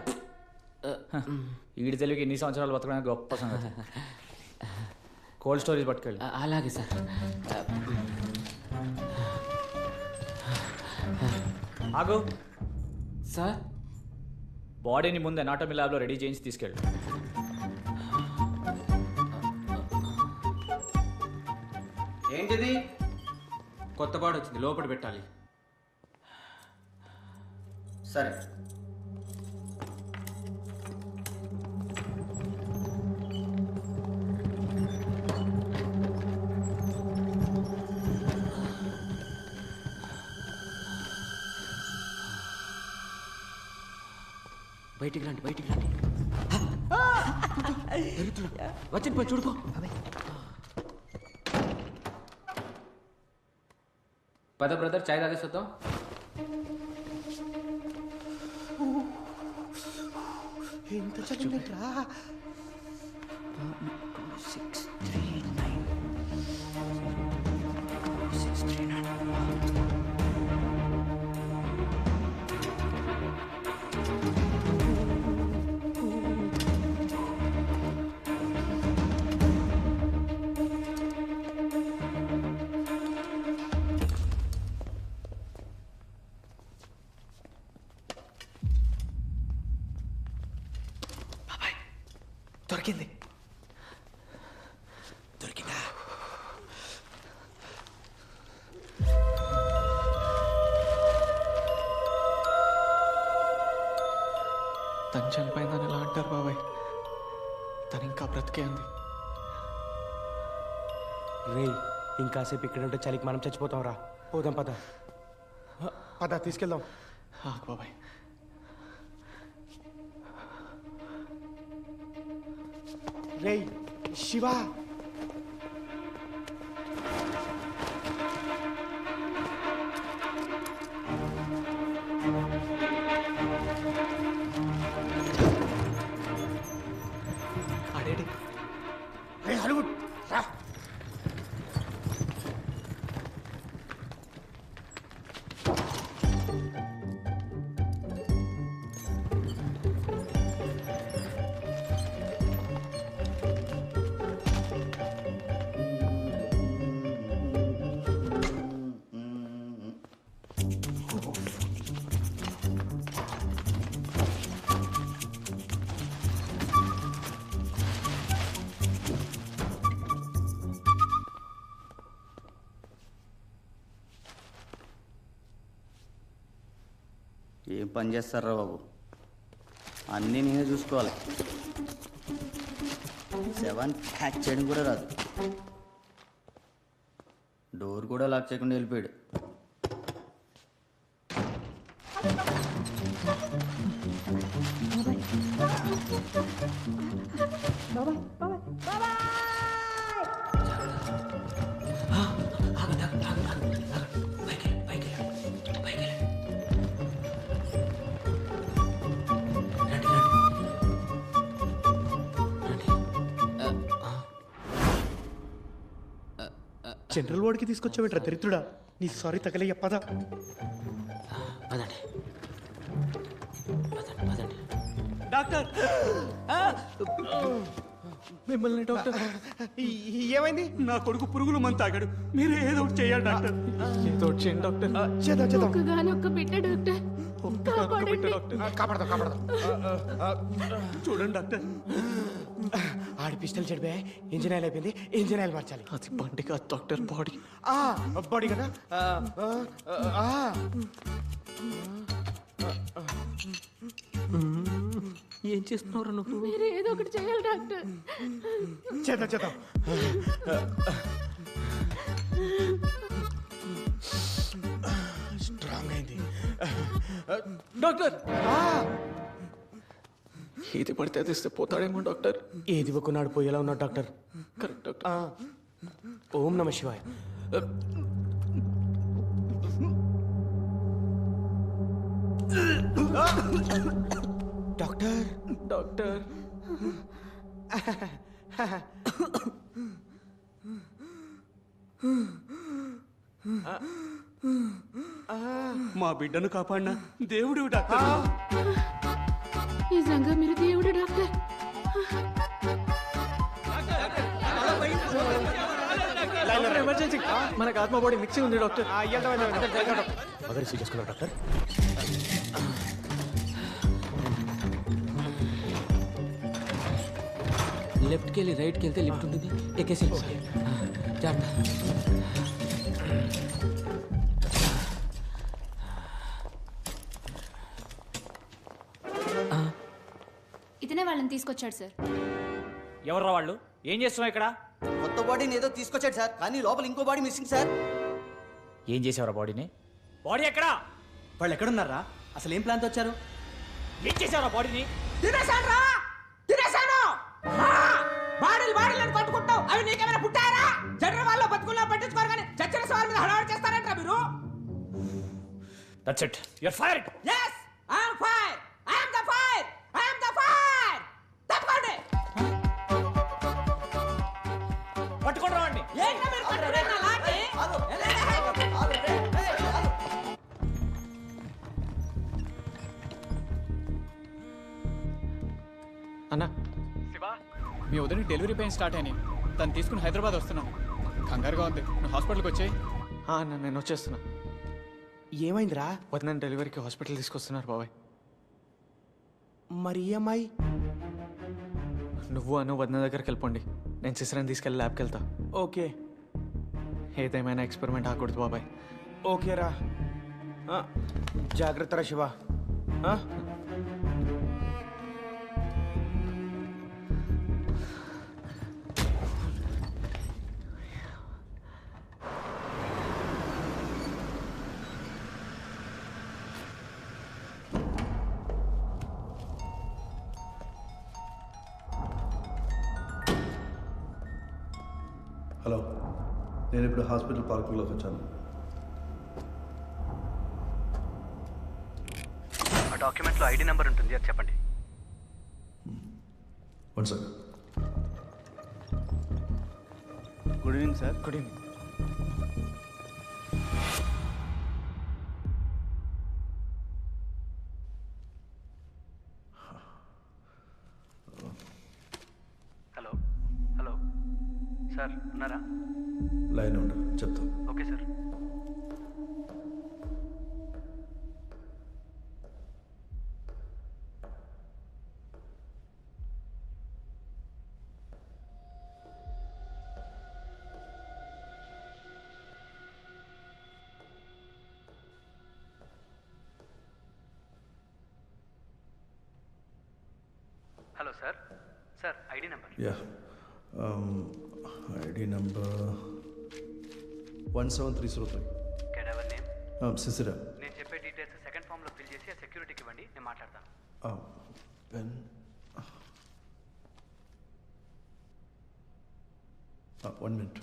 ఈడి తెలివికి ఎన్ని సంవత్సరాలు బతకడానికి గొప్ప సంగతి. కోల్డ్ స్టోరేజ్ పట్టుకెళ్ళి. అలాగే సార్. ఆగు సార్. బాడీని ముందు అనాటమీ ల్యాబ్లో రెడీ చేయించి తీసుకెళ్ళు. ఏంటిది? కొత్త బాడీ వచ్చింది, లోపల పెట్టాలి. సరే. బయటికి రండి, బయటికి రండి. వచ్చిన పోయి చూడుకో. పద బ్రదర్, చాయ్ తాగేసొద్దాం. ఎంత చదివినట్రా? 639. దొరికింది. దొరికిందా? తను చనిపోయిందని ఎలా అంటారు బాబాయ్? తను ఇంకా బ్రతికే ఉంది. రే ఇంకాసేపు ఇక్కడ ఉంటే చలికి మనం చచ్చిపోతాం రా. పోదాం పద. పద తీసుకెళ్దాం. బాబాయ్ రేయ్ శివ, అడేడి రే హాలీవుడ్ రా. ఏం పని చేస్తారా బాబు, అన్నీ నేనే చూసుకోవాలి. 7 హ్యాక్ చేయడం కూడా రాదు. డోర్ కూడా లాక్ చేయకుండా వెళ్ళిపోయాడు. జనరల్ వార్డ్కి తీసుకొచ్చావేంట్రా దరిద్రుడా. నీ సారీ తగలే చెప్పదా. డాక్టర్ మిమ్మల్ని డాక్టర్. ఏమైంది? నా కొడుకు పురుగుల మందు తాగాడు, మీరే ఏదో ఒకటి చేయాలి డాక్టర్. ఏదో ఒకటి చేయండి డాక్టర్. చేద్దాం చేద్దాం. ఒక్కగానొక్క బిడ్డ డాక్టర్, కాపాడండి. కాపాడదాం కాపాడదాం. చూడండి డాక్టర్, ఆడి పిస్టల్ చెడిపోయా, ఇంజిన్ ఆయిల్ అయిపోయింది, ఇంజిన్ ఆయిల్ మార్చాలి. అది బండి కాదు డాక్టర్, బాడీ. బాడీ కదా. ఏం చేస్తున్నావు నువ్వు? మీరు ఏదో ఒకటి చేయాలి డాక్టర్. చేద్దాం చేద్దాం. స్ట్రాంగ్ అయింది డాక్టర్. ఏది పడితే అది ఇస్తే పోతాడేమో డాక్టర్. ఏది ఇవ్వకున్నాడు పోయేలా ఉన్నాడు డాక్టర్. Correct doctor. ఓం నమ శివాయ. డాక్టర్ డాక్టర్ మా బిడ్డను కాపాడినా దేవుడు డాక్టర్. నిజంగా మీరు దేవుడు డాక్టర్. ఎమర్జెన్సీ, మనకు ఆత్మ బాడీ మిక్సింగ్ ఉంది డాక్టర్. అదే రిసీవ్ చేసుకున్నాం డాక్టర్. లెఫ్ట్కి వెళ్ళి రైట్కి వెళ్తే లిఫ్ట్ ఉంటుంది, ఎక్కేసి జాగ్రత్త. ఇతనే వాళ్ళని తీసుకొచ్చాడు సార్. ఎవర్రా వాళ్ళు? ఏం చేస్తున్నావు ఇక్కడ? కొత్త బాడీని ఏదో తీసుకొచ్చాడు సార్, కానీ లోపల ఇంకో బాడీ మిస్సింగ్ సార్. ఏం చేసావురా బాడీని? బాడీ ఎక్కడా? వాళ్ళు ఎక్కడున్నారా? అసలు ఏం ప్లాన్తో వచ్చారు? ఏం చేసావురా బాడీని? తినేశాను రా, తినేశాను. బాడీలు కొట్టుకుంటావు, అవి నీకేమైనా పుట్టారా? జనరల్ వాళ్ళు బతుకుల్లో పట్టించుకోరు కానీ చచ్చిన సవాల్ మీద హడావడి చేస్తారంట మీరు. That's it, you are fired. yes I am fire, I am the fire, I am the fire. తప్పండి. పట్టుకోండి రావండి. ఏంటో మీరు పట్టుకోండి నా లాటి. అన్నా మీ వదిన డెలివరీ పెయిన్ స్టార్ట్ అయినాయి, తను తీసుకుని హైదరాబాద్ వస్తున్నాం. కంగారుగా ఉంది, నువ్వు హాస్పిటల్కి వచ్చాయి. అన్న నేను వచ్చేస్తున్నా. ఏమైందిరా? వదిన డెలివరీకి హాస్పిటల్ తీసుకొస్తున్నారు బాబాయ్. మరి EMI? నువ్వు అను వదిన దగ్గరికి వెళ్ళిపోండి, నేను సిస్టర్ని తీసుకెళ్ళి ల్యాబ్కి వెళ్తా. ఓకే. ఏదేమైనా ఎక్స్పెరిమెంట్ ఆగకూడదు బాబాయ్. ఓకేరా. జాగ్రత్త రా శివ. హలో, నేను ఇప్పుడు హాస్పిటల్ పార్కింగ్లోకి వచ్చాను. ఆ డాక్యుమెంట్లో ఐడి నెంబర్ ఉంటుంది, అది చెప్పండి. One second. Good evening sir. Good evening. Hello hello sir, ఉన్నారా? లైన్ ఉండు, చెప్తా. Okay sir. Hello sir. Sir ID number. Yeah, ID number 17303. Cadaver name. Sisira. నేను చెప్పే డీటెయిల్స్ సెకండ్ ఫామ్లో ఫిల్ చేసి ఆ సెక్యూరిటీకి ఇవ్వండి, నేను మాట్లాడతాను. పెన్. 1 minute.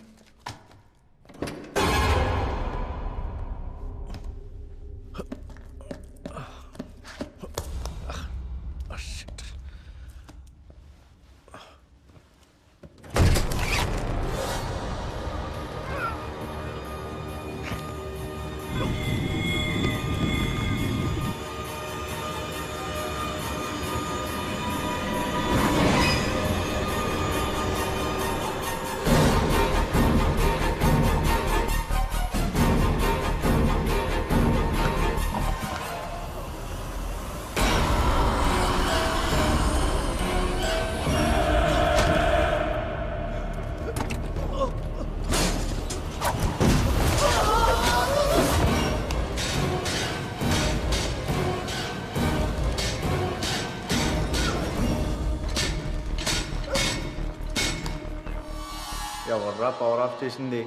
ఎవర్రా పవర్ ఆఫ్ చేసింది?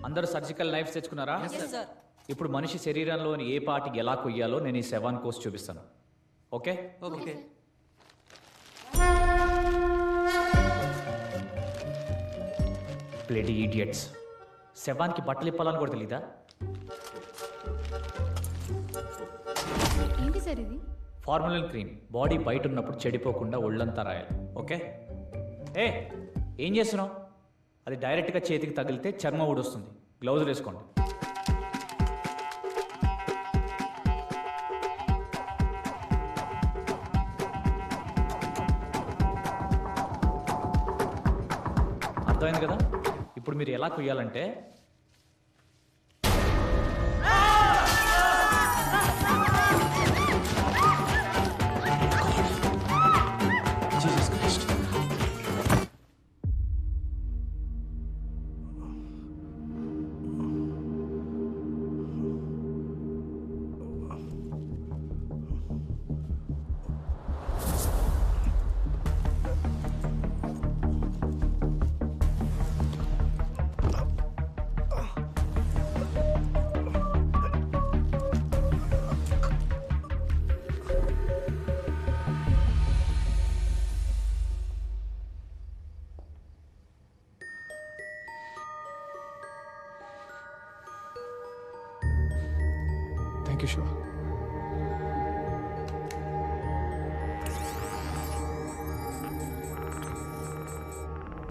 అందరూ సర్జికల్ నైఫ్స్ తెచ్చుకున్నారా? ఇప్పుడు మనిషి శరీరంలోని ఏ పార్టీకి ఎలా కొయ్యాలో నేను ఈ సెవాన్ కోర్స్ చూపిస్తాను. Okay okay. Bloody idiots. శవానికి బట్టలు ఇప్పాలని కూడా తెలీదా? ఏంటి సార్ ఇది? ఫార్ములన్ క్రీమ్. బాడీ బయట ఉన్నప్పుడు చెడిపోకుండా ఒళ్ళంతా రాయాలి. ఓకే. ఏం చేస్తున్నావు? అది డైరెక్ట్గా చేతికి తగిలితే చర్మం ఊడొస్తుంది. గ్లౌజులు వేసుకోండి. అర్థమైంది కదా? ఇప్పుడు మీరు ఎలా కొయ్యాలంటే thank you Shiva.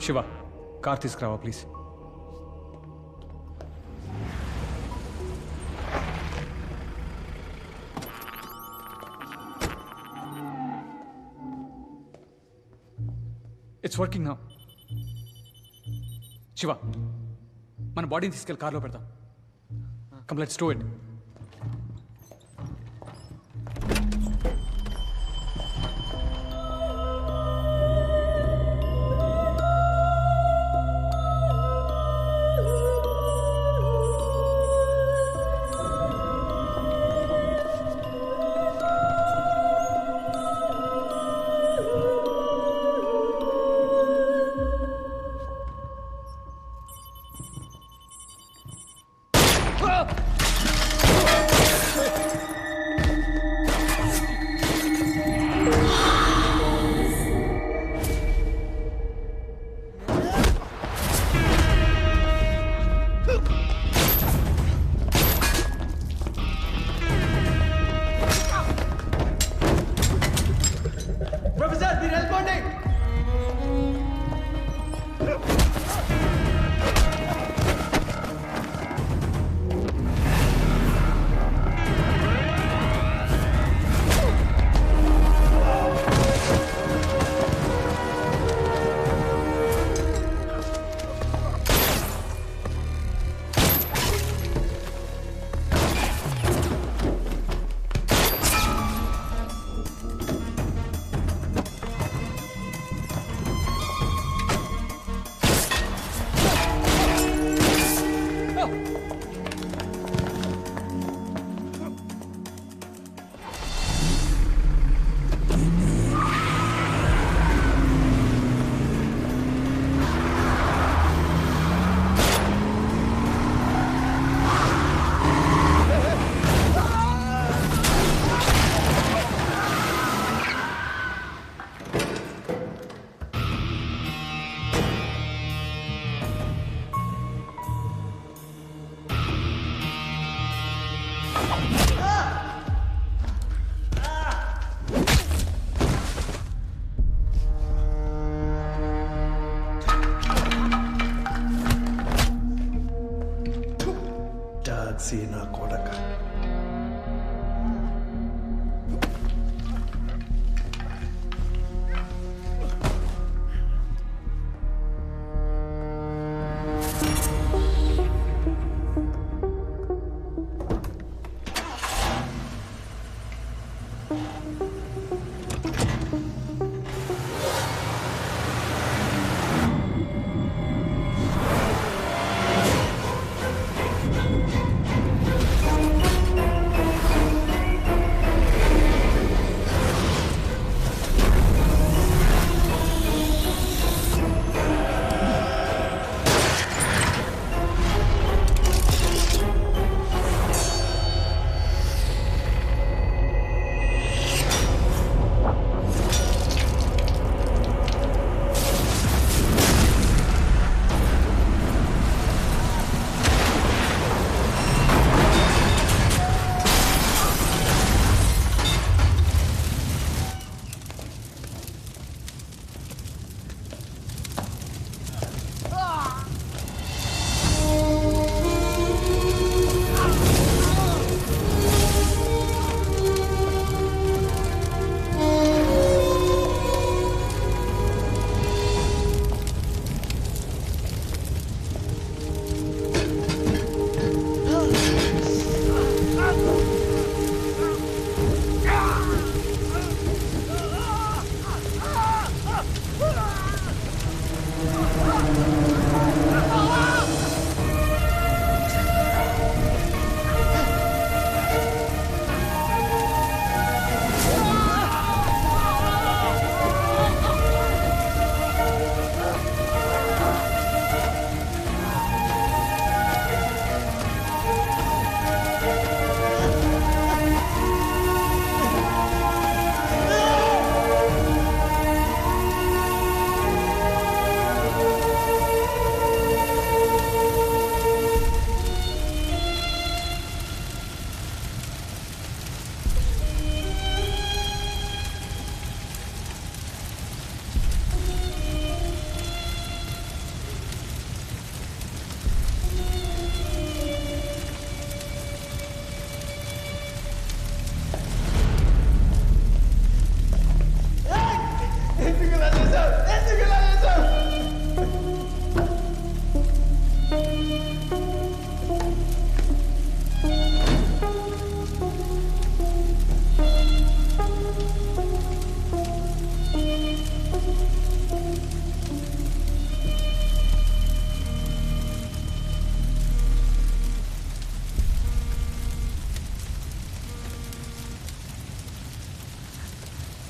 Shiva car తీసుకురావా ప్లీజ్. It's working now. శివ మన బాడీని తీసుకెళ్ళి కార్లో పెడతాం. Come let's do it. Professor మీరు వెళ్ళిపోండి. టాక్సీ నా కొడక.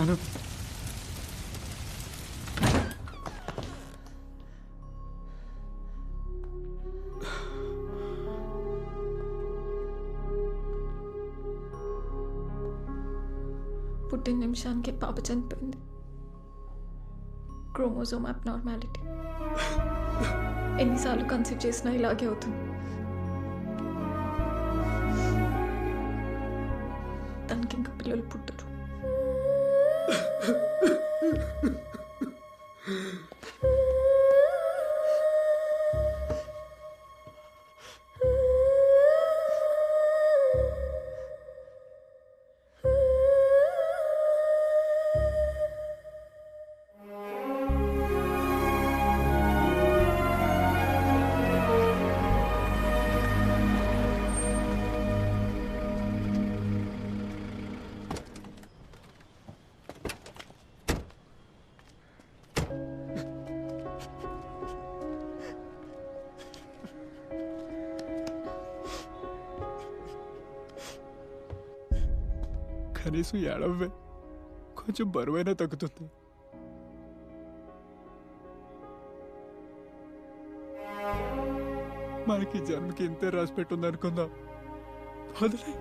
అను పుట్టిన నిమిషానికి పాప చనిపోయింది. Chromosome abnormality. ఎన్నిసార్లు కన్సీవ్ చేసినా ఇలాగే అవుతుంది. తనకి ఇంకా పిల్లలు పుట్టరు. కనీసం ఏడవే, కొంచెం బరువైనా తగ్గుతుంది. మనకి జన్మకి ఇంతే రాసి పెట్టుంది అనుకుందాం. వదిలే,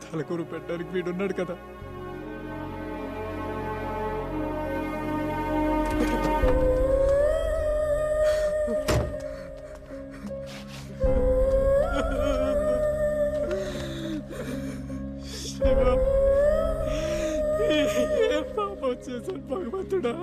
తలకూరు పెట్టడానికి వీడున్నాడు కదా. ఏ పాపం వచ్చేసాను భగవంతుడా.